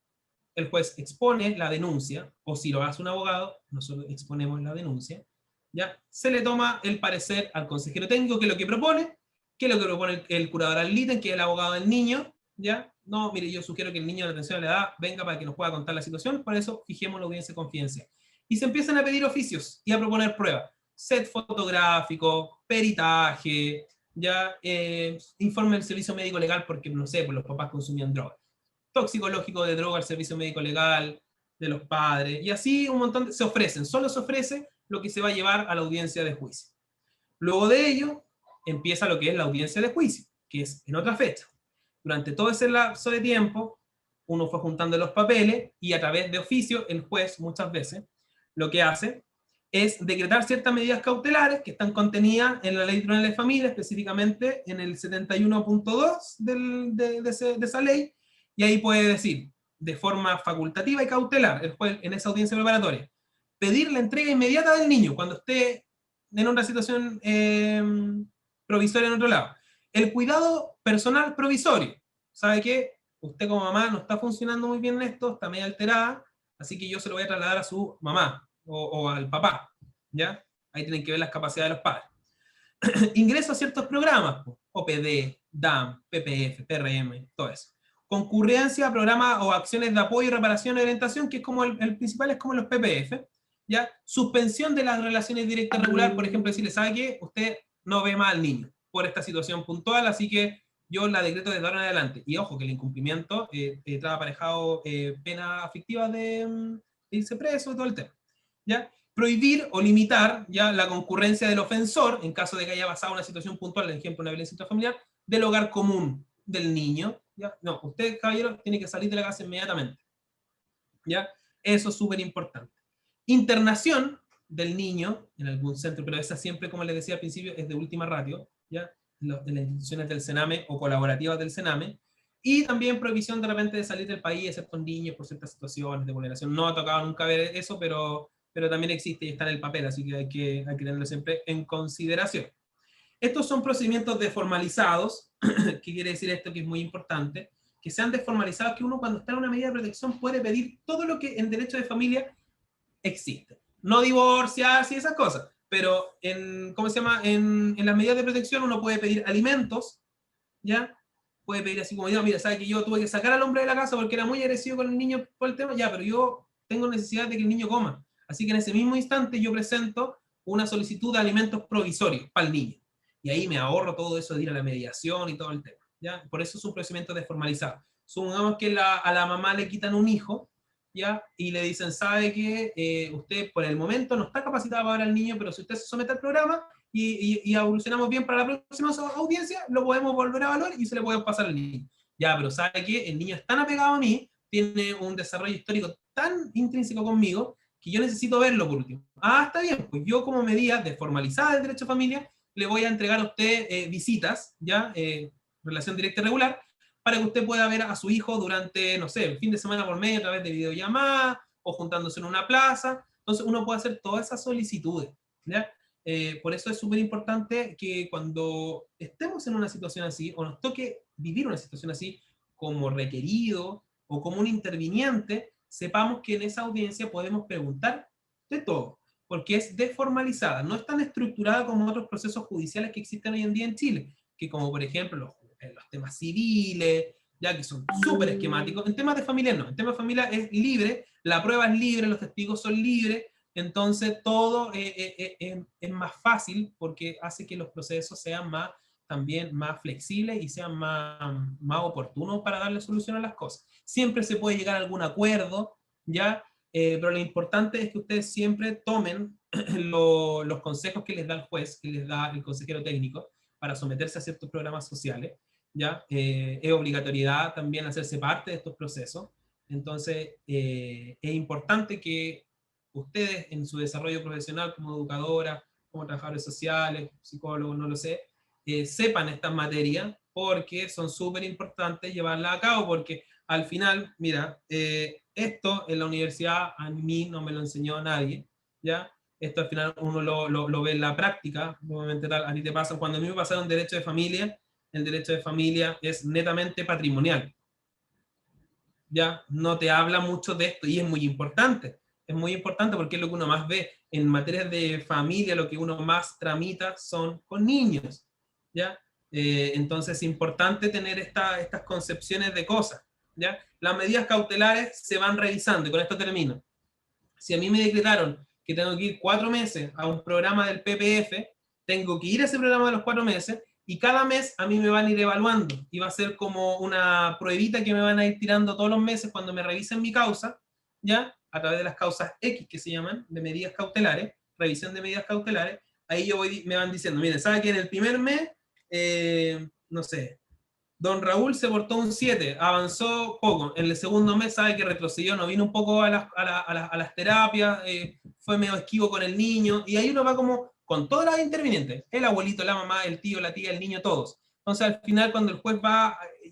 A: el juez expone la denuncia, o si lo hace un abogado, nosotros exponemos la denuncia, ¿ya? Se le toma el parecer al consejero técnico, que es lo que propone, el curador ad litem, que es el abogado del niño, ¿ya? No, mire, yo sugiero que el niño de atención a la edad venga para que nos pueda contar la situación, por eso fijemos la audiencia confidencial. Y se empiezan a pedir oficios y a proponer pruebas, set fotográfico, peritaje, ya informe del servicio médico legal porque, no sé, pues los papás consumían drogas, toxicológico de droga al servicio médico legal de los padres, y así un montón solo se ofrece lo que se va a llevar a la audiencia de juicio. Luego de ello, empieza lo que es la audiencia de juicio, que es en otra fecha. Durante todo ese lapso de tiempo, uno fue juntando los papeles, y a través de oficio, el juez muchas veces lo que hace es decretar ciertas medidas cautelares que están contenidas en la Ley Tribunal de Familia, específicamente en el 71.2 de esa ley, y ahí puede decir, de forma facultativa y cautelar, el juez en esa audiencia preparatoria, pedir la entrega inmediata del niño cuando esté en una situación provisoria en otro lado. El cuidado personal provisorio. ¿Sabe qué? Usted como mamá no está funcionando muy bien en esto, está medio alterada, así que yo se lo voy a trasladar a su mamá o al papá, ¿ya? Ahí tienen que ver las capacidades de los padres. Ingreso a ciertos programas, OPD, DAM, PPF, PRM, todo eso. Concurrencia a programas o acciones de apoyo, reparación y orientación, que es como el principal, es como los PPF, ¿ya? Suspensión de las relaciones directas regular, por ejemplo, decirle, ¿sabe qué? Usted no ve más al niño por esta situación puntual, así que yo la decreto desde ahora en adelante. Y ojo, que el incumplimiento trae aparejado pena afectiva de irse preso y todo el tema, ¿ya? Prohibir o limitar ya la concurrencia del ofensor, en caso de que haya pasado una situación puntual, por ejemplo, una violencia intrafamiliar, del hogar común del niño, ¿ya? No, usted, caballero, tiene que salir de la casa inmediatamente, ¿ya? Eso es súper importante. Internación del niño en algún centro, pero esa siempre, como les decía al principio, es de última ratio, ¿ya? De las instituciones del Sename o colaborativas del Sename, y también prohibición de repente de salir del país, excepto niños por ciertas situaciones de vulneración. No ha tocado nunca ver eso, pero también existe y está en el papel, así que hay que tenerlo siempre en consideración. Estos son procedimientos desformalizados, ¿qué quiere decir esto? Que es muy importante, que sean desformalizados, que uno cuando está en una medida de protección puede pedir todo lo que en derecho de familia existe. No divorciarse y esas cosas, pero ¿cómo se llama? En las medidas de protección uno puede pedir alimentos, ¿ya? Puede pedir así como, mira, sabe que yo tuve que sacar al hombre de la casa porque era muy agresivo con el niño por el tema, ya, pero yo tengo necesidad de que el niño coma. Así que en ese mismo instante yo presento una solicitud de alimentos provisorios para el niño. Y ahí me ahorro todo eso de ir a la mediación y todo el tema, ¿ya? Por eso es un procedimiento desformalizado. Supongamos que a la mamá le quitan un hijo, ¿ya? Y le dicen, sabe que usted por el momento no está capacitada para ver al niño, pero si usted se somete al programa y evolucionamos bien para la próxima audiencia, lo podemos volver a evaluar y se le puede pasar al niño. Ya, pero sabe que el niño es tan apegado a mí, tiene un desarrollo histórico tan intrínseco conmigo, que yo necesito verlo por último. Ah, está bien, pues yo como medida desformalizada del derecho a familia, le voy a entregar a usted visitas, ¿ya? Relación directa y regular, para que usted pueda ver a su hijo durante, no sé, el fin de semana por medio a través de videollamada o juntándose en una plaza. Entonces uno puede hacer todas esas solicitudes, ¿ya? Por eso es súper importante que cuando estemos en una situación así, o nos toque vivir una situación así como requerido o como un interviniente, sepamos que en esa audiencia podemos preguntar de todo, porque es desformalizada, no es tan estructurada como otros procesos judiciales que existen hoy en día en Chile, que como por ejemplo los temas civiles, ya que son súper esquemáticos. En temas de familia no, en temas de familia es libre, la prueba es libre, los testigos son libres, entonces todo es más fácil porque hace que los procesos sean más, también más flexibles y sean más oportunos para darle solución a las cosas. Siempre se puede llegar a algún acuerdo, ¿ya? Pero lo importante es que ustedes siempre tomen los consejos que les da el juez, que les da el consejero técnico, para someterse a ciertos programas sociales, ¿ya? Es obligatoriedad también hacerse parte de estos procesos. Entonces, es importante que ustedes en su desarrollo profesional como educadora, como trabajadores sociales, psicólogos, no lo sé, sepan estas materias porque son súper importantes llevarlas a cabo porque al final, mira, esto en la universidad a mí no me lo enseñó nadie, ¿ya? Esto al final uno lo ve en la práctica, obviamente tal, a ti te pasa, cuando a mí me pasaron derecho de familia, el derecho de familia es netamente patrimonial, ¿ya? No te habla mucho de esto y es muy importante porque es lo que uno más ve en materias de familia, lo que uno más tramita son con niños, ¿ya? Entonces es importante tener estas concepciones de cosas, ¿ya? Las medidas cautelares se van revisando y con esto termino. Si a mí me decretaron que tengo que ir 4 meses a un programa del PPF, tengo que ir a ese programa de los 4 meses y cada mes a mí me van a ir evaluando y va a ser como una pruebita que me van a ir tirando todos los meses cuando me revisen mi causa, ¿ya? A través de las causas X que se llaman, de medidas cautelares, revisión de medidas cautelares, ahí me van diciendo, mire, ¿sabe que en el primer mes, no sé, Don Raúl se portó un 7, avanzó poco. En el segundo mes sabe que retrocedió, no vino un poco a las terapias, fue medio esquivo con el niño, y ahí uno va como con todas las intervinientes, el abuelito, la mamá, el tío, la tía, el niño, todos. Entonces al final cuando el juez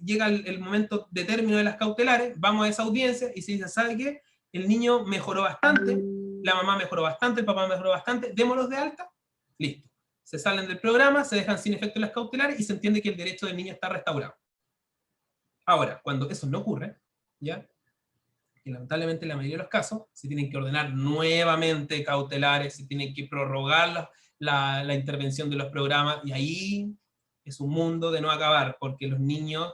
A: llega el momento de término de las cautelares, vamos a esa audiencia y se dice, ¿sabe qué? El niño mejoró bastante, la mamá mejoró bastante, el papá mejoró bastante, démoslos de alta, listo. Se salen del programa, se dejan sin efecto las cautelares y se entiende que el derecho del niño está restaurado. Ahora, cuando eso no ocurre, ¿ya? Que lamentablemente en la mayoría de los casos se tienen que ordenar nuevamente cautelares, se tienen que prorrogar la intervención de los programas, y ahí es un mundo de no acabar, porque los niños,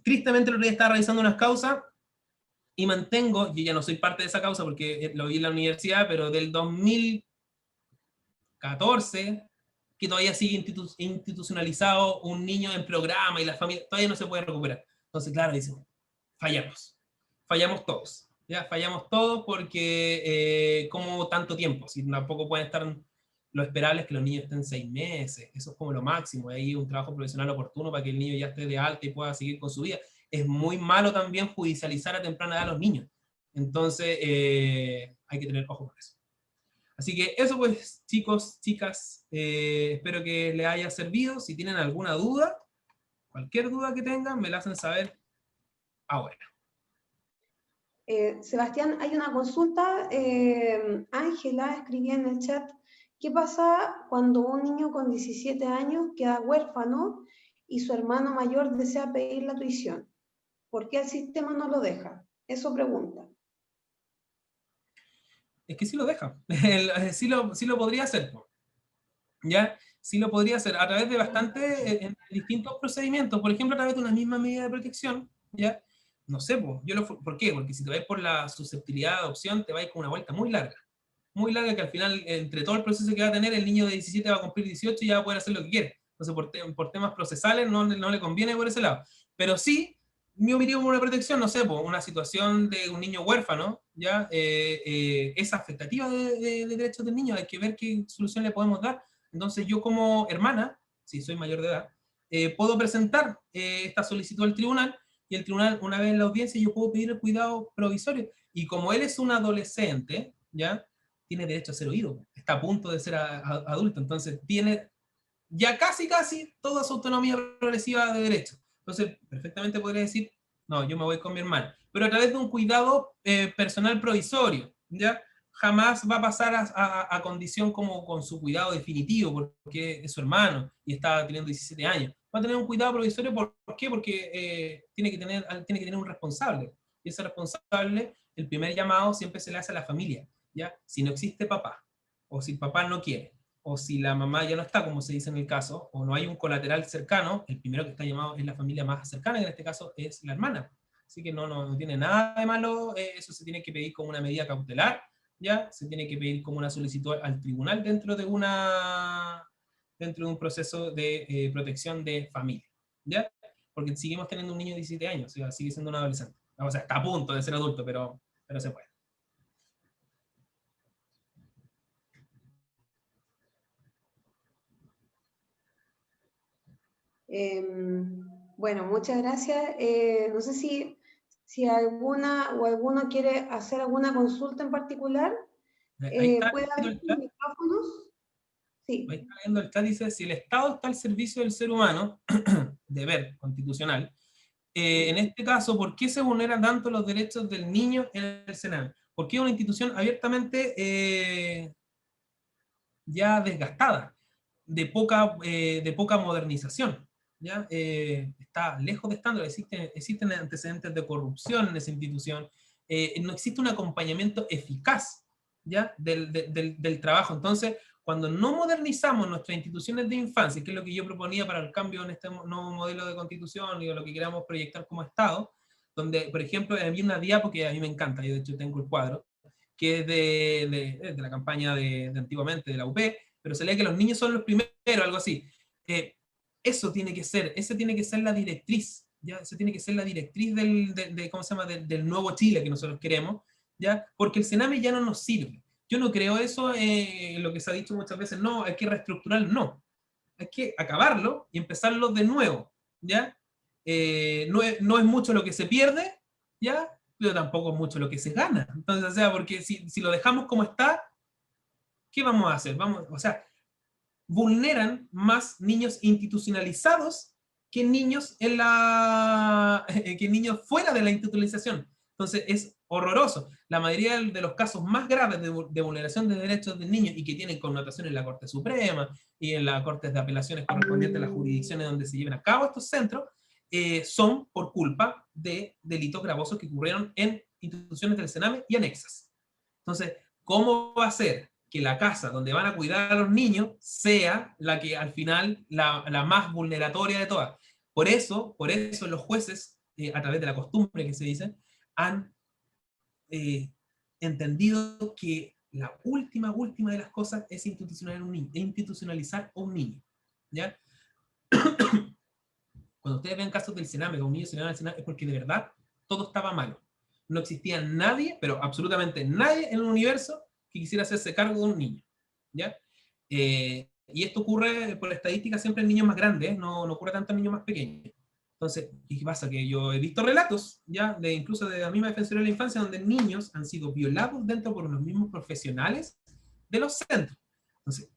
A: tristemente el otro día estaba realizando unas causas, y mantengo, yo ya no soy parte de esa causa porque lo vi en la universidad, pero del 2014, que todavía sigue institucionalizado un niño en programa y la familia todavía no se puede recuperar. Entonces, claro, dicen, fallamos todos, ¿ya? Fallamos todos porque como tanto tiempo, si tampoco pueden estar, lo esperable es que los niños estén 6 meses, eso es como lo máximo, ahí un trabajo profesional oportuno para que el niño ya esté de alta y pueda seguir con su vida. Es muy malo también judicializar a temprana edad a los niños, entonces hay que tener ojo con eso. Así que eso pues, chicos, chicas, espero que les haya servido. Si tienen alguna duda, cualquier duda que tengan, me la hacen saber ahora.
B: Sebastián, hay una consulta. Ángela escribía en el chat, ¿qué pasa cuando un niño con 17 años queda huérfano y su hermano mayor desea pedir la tuición? ¿Por qué el sistema no lo deja? Eso pregunta.
A: Es que sí lo deja, sí lo podría hacer, ¿ya? Sí lo podría hacer a través de distintos procedimientos, por ejemplo, a través de una misma medida de protección, ¿ya? no sé, po, ¿por qué? Porque si te vas por la susceptibilidad de adopción, te vas con una vuelta muy larga que al final, entre todo el proceso que va a tener, el niño de 17 va a cumplir 18 y ya va a poder hacer lo que quiere. Entonces, por temas procesales no le conviene por ese lado. Pero sí, yo miraría como una protección, no sé, po, una situación de un niño huérfano, ¿ya? Es afectativa de derechos del niño, hay que ver qué solución le podemos dar. Entonces, yo como hermana, si soy mayor de edad, puedo presentar esta solicitud al tribunal, y el tribunal, una vez en la audiencia, yo puedo pedir el cuidado provisorio. Y como él es un adolescente, ¿ya? Tiene derecho a ser oído, está a punto de ser adulto, entonces tiene ya casi toda su autonomía progresiva de derecho. Entonces, perfectamente podría decir, no, yo me voy con mi hermana, pero a través de un cuidado personal provisorio, ¿ya? Jamás va a pasar a condición como con su cuidado definitivo, porque es su hermano y está teniendo 17 años. Va a tener un cuidado provisorio, ¿por qué? Porque tiene que tener un responsable. Y ese responsable, el primer llamado siempre se le hace a la familia, ¿ya? Si no existe papá, o si papá no quiere, o si la mamá ya no está, como se dice en el caso, o no hay un colateral cercano, el primero que está llamado es la familia más cercana, que en este caso es la hermana. Así que no tiene nada de malo, eso se tiene que pedir como una medida cautelar, ya se tiene que pedir como una solicitud al tribunal dentro de un proceso de protección de familia, ¿ya? Porque seguimos teniendo un niño de 17 años, o sea, sigue siendo un adolescente. O sea, está a punto de ser adulto, pero se puede.
B: Bueno, muchas gracias. No sé si alguna o alguno quiere hacer alguna consulta en particular.
A: Ahí está
B: ¿Puede
A: leyendo
B: abrir
A: el
B: los
A: chat.
B: micrófonos?
A: Ahí
B: Sí.
A: está leyendo el chat, dice, si el Estado está al servicio del ser humano, deber constitucional, en este caso, ¿por qué se vulneran tanto los derechos del niño en el Senado? Porque es una institución abiertamente ya desgastada, de poca modernización, ¿ya? Está lejos de estándar, existen antecedentes de corrupción en esa institución, no existe un acompañamiento eficaz, ¿ya? Del trabajo. Entonces, cuando no modernizamos nuestras instituciones de infancia, que es lo que yo proponía para el cambio en este nuevo modelo de constitución y lo que queramos proyectar como Estado, donde, por ejemplo, había una diapo que a mí me encanta, yo de hecho tengo el cuadro, que es de la campaña de antiguamente, de la UP, pero se lee que los niños son los primeros, algo así. Eh, esa tiene que ser la directriz, ¿ya? Esa tiene que ser la directriz ¿cómo se llama? Del nuevo Chile que nosotros queremos, ¿ya? Porque el Sename ya no nos sirve. Yo no creo eso, lo que se ha dicho muchas veces, no, hay que reestructurar, no. Hay que acabarlo y empezarlo de nuevo, ¿ya? No es mucho lo que se pierde, ¿ya? Pero tampoco es mucho lo que se gana. Entonces, o sea, porque si lo dejamos como está, ¿qué vamos a hacer? O sea, vulneran más niños institucionalizados que niños, que niños fuera de la institucionalización. Entonces, es horroroso. La mayoría de los casos más graves de vulneración de derechos de niños y que tienen connotación en la Corte Suprema y en las Cortes de Apelaciones correspondientes a las jurisdicciones donde se lleven a cabo estos centros, son por culpa de delitos gravosos que ocurrieron en instituciones del Sename y anexas. Entonces, ¿cómo va a ser que la casa donde van a cuidar a los niños sea la que al final, la más vulneratoria de todas? Por eso los jueces, a través de la costumbre que se dice, han entendido que la última de las cosas es institucionalizar a un niño. ¿Ya? Cuando ustedes ven casos del Sename, de un niño Sename, es porque de verdad todo estaba malo. No existía nadie, pero absolutamente nadie en el universo que quisiera hacerse cargo de un niño. ¿Ya? Y esto ocurre por estadística siempre en niños más grandes, no ocurre tanto en niños más pequeños. Entonces, ¿qué pasa? Que yo he visto relatos, ya, incluso de la misma Defensoría de la Infancia, donde niños han sido violados dentro por los mismos profesionales de los centros. Entonces,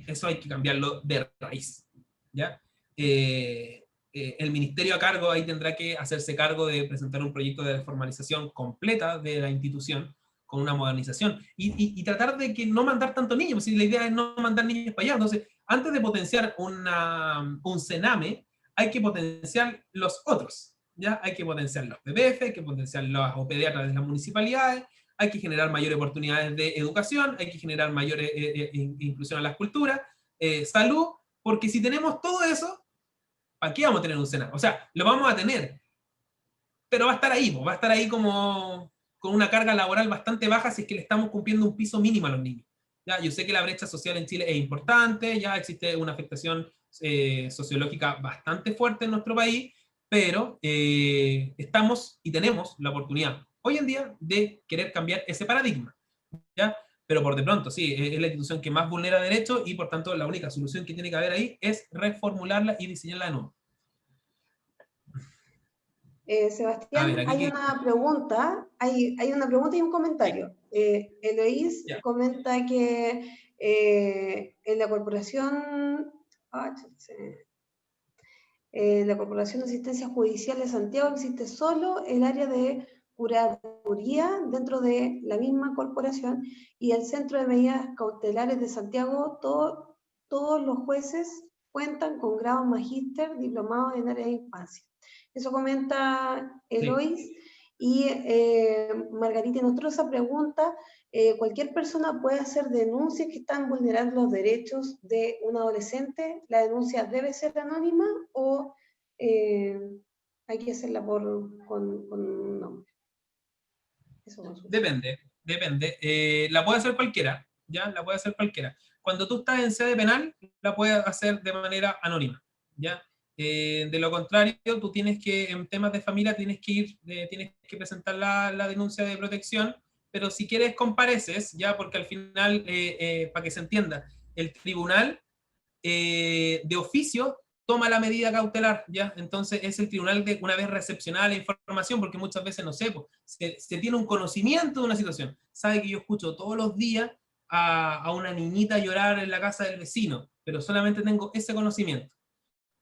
A: eso hay que cambiarlo de raíz, ¿ya? El ministerio a cargo ahí tendrá que hacerse cargo de presentar un proyecto de formalización completa de la institución con una modernización y tratar de que no mandar tanto niños, si la idea es no mandar niños para allá. Entonces, antes de potenciar un Sename, hay que potenciar los otros, ¿ya? Hay que potenciar los PPF, hay que potenciar las OPD a través de las municipalidades, hay que generar mayores oportunidades de educación, hay que generar mayor inclusión a las culturas, salud, porque si tenemos todo eso, ¿para qué vamos a tener un Sename? O sea, lo vamos a tener, pero va a estar ahí, va a estar ahí como con una carga laboral bastante baja si es que le estamos cumpliendo un piso mínimo a los niños. ¿Ya? Yo sé que la brecha social en Chile es importante, ya existe una afectación sociológica bastante fuerte en nuestro país, pero estamos y tenemos la oportunidad hoy en día de querer cambiar ese paradigma, ¿ya? Pero por de pronto, sí, es la institución que más vulnera derechos y por tanto la única solución que tiene que haber ahí es reformularla y diseñarla de nuevo. A ver,
B: Sebastián,
A: aquí
B: hay
A: que...
B: una pregunta, hay una pregunta y un
A: Sí,
B: comentario. Eloís
A: ya.
B: comenta que en ah, la Corporación de Asistencia Judicial de Santiago existe solo el área de curaduría dentro de la misma corporación y el Centro de Medidas Cautelares de Santiago, todos los jueces cuentan con grado magíster diplomados en área de infancia. Eso comenta
A: Sí.
B: Eloís. Y Margarita Nostroza pregunta, ¿cualquier persona puede hacer denuncias que están vulnerando los derechos de un adolescente? ¿La denuncia debe ser anónima o eh, hay que hacerla con un nombre? Eso consulta.
A: Depende, depende. La puede hacer cualquiera, ¿ya? La puede hacer cualquiera. Cuando tú estás en sede penal, la puedes hacer de manera anónima, ¿ya? De lo contrario, tú tienes que, en temas de familia, tienes que ir, tienes que presentar la denuncia de protección, pero si quieres compareces, ¿ya? Porque al final, para que se entienda, el tribunal de oficio toma la medida cautelar, ¿ya? Entonces es el tribunal de una vez recepcionada la información, porque muchas veces, no sé, se tiene un conocimiento de una situación. Sabe que yo escucho todos los días a una niñita llorar en la casa del vecino, pero solamente tengo ese conocimiento.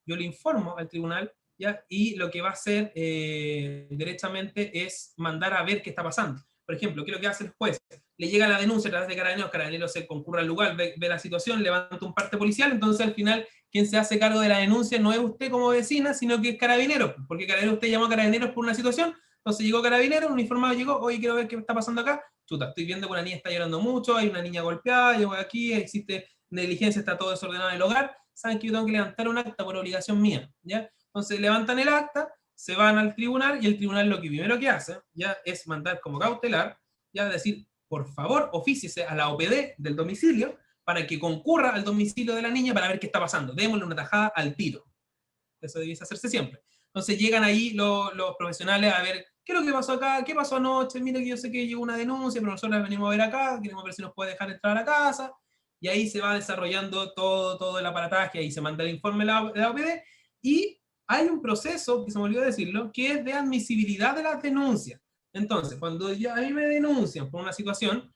A: Yo le informo al tribunal, ¿ya? Y lo que va a hacer derechamente es mandar a ver qué está pasando. Por ejemplo, ¿qué es lo que hace el juez? Le llega la denuncia a través de Carabineros se concurre al lugar, ve la situación, levanta un parte policial, entonces al final quien se hace cargo de la denuncia no es usted como vecina, sino que es Carabineros, porque Carabineros, usted llamó a Carabineros por una situación, entonces llegó Carabineros, un uniformado llegó, oye, quiero ver qué está pasando acá, chuta, estoy viendo que una niña está llorando mucho, hay una niña golpeada, yo voy aquí, existe negligencia, está todo desordenado en el hogar, saben que yo tengo que levantar un acta por obligación mía, ¿ya? Entonces levantan el acta, se van al tribunal y el tribunal lo que primero que hace, ¿ya? Es mandar como cautelar, ya decir, por favor, ofíciese a la OPD del domicilio para que concurra al domicilio de la niña para ver qué está pasando. Démosle una tajada al tiro. Eso debiese hacerse siempre. Entonces llegan ahí los profesionales a ver qué es lo que pasó acá, qué pasó anoche, mira que yo sé que llegó una denuncia, pero nosotros la venimos a ver acá, queremos ver si nos puede dejar entrar a la casa, y ahí se va desarrollando todo el aparataje, ahí se manda el informe de la OPD, y hay un proceso, que se me olvidó decirlo, que es de admisibilidad de las denuncias. Entonces, cuando ya a mí me denuncian por una situación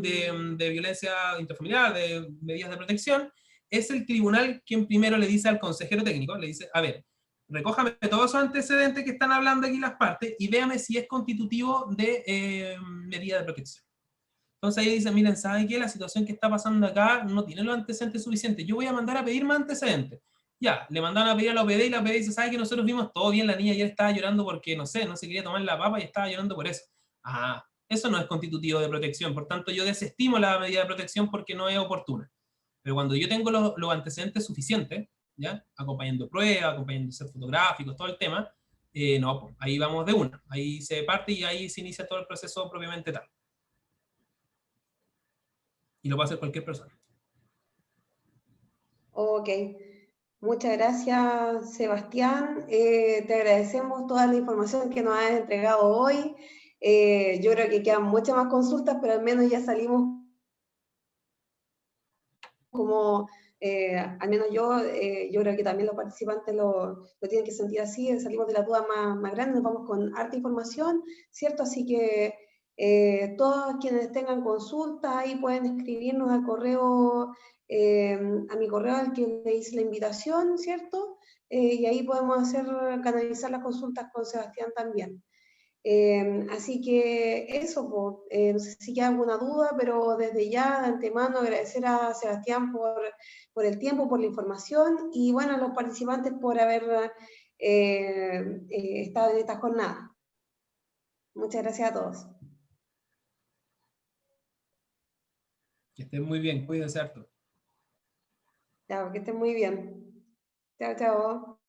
A: de violencia intrafamiliar, de medidas de protección, es el tribunal quien primero le dice al consejero técnico, le dice, a ver, recójame todos esos antecedentes que están hablando aquí las partes y véame si es constitutivo de medida de protección. Entonces ahí dicen, miren, ¿saben qué? La situación que está pasando acá no tiene los antecedentes suficientes. Yo voy a mandar a pedir más antecedentes. Ya, le mandaron a pedir a la OPD y la OPD dice, ¿sabe que nosotros vimos todo bien? La niña ayer estaba llorando porque, no sé, no se quería tomar la papa y estaba llorando por eso. Ah, eso no es constitutivo de protección. Por tanto, yo desestimo la medida de protección porque no es oportuna. Pero cuando yo tengo los antecedentes suficientes, ¿ya? Acompañando pruebas, acompañando ser fotográficos, todo el tema, no, pues, ahí vamos de una. Ahí se parte y ahí se inicia todo el proceso propiamente tal. Y lo puede hacer cualquier persona.
B: Ok, muchas gracias Sebastián. Te agradecemos toda la información que nos has entregado hoy. Yo creo que quedan muchas más consultas, pero al menos ya salimos como, al menos yo creo que también los participantes lo tienen que sentir así, salimos de la duda más grande, nos vamos con harta información, ¿cierto? Así que todos quienes tengan consultas ahí pueden escribirnos al correo, a mi correo al que le hice la invitación, ¿cierto? Y ahí podemos canalizar las consultas con Sebastián también. Así que eso, no sé si queda alguna duda, pero desde ya de antemano agradecer a Sebastián por el tiempo, por la información y bueno, a los participantes por haber estado en esta jornada. Muchas gracias a todos.
A: Que estén muy bien, cuídense harto.
B: Chao, que estén muy bien. Chao, chao.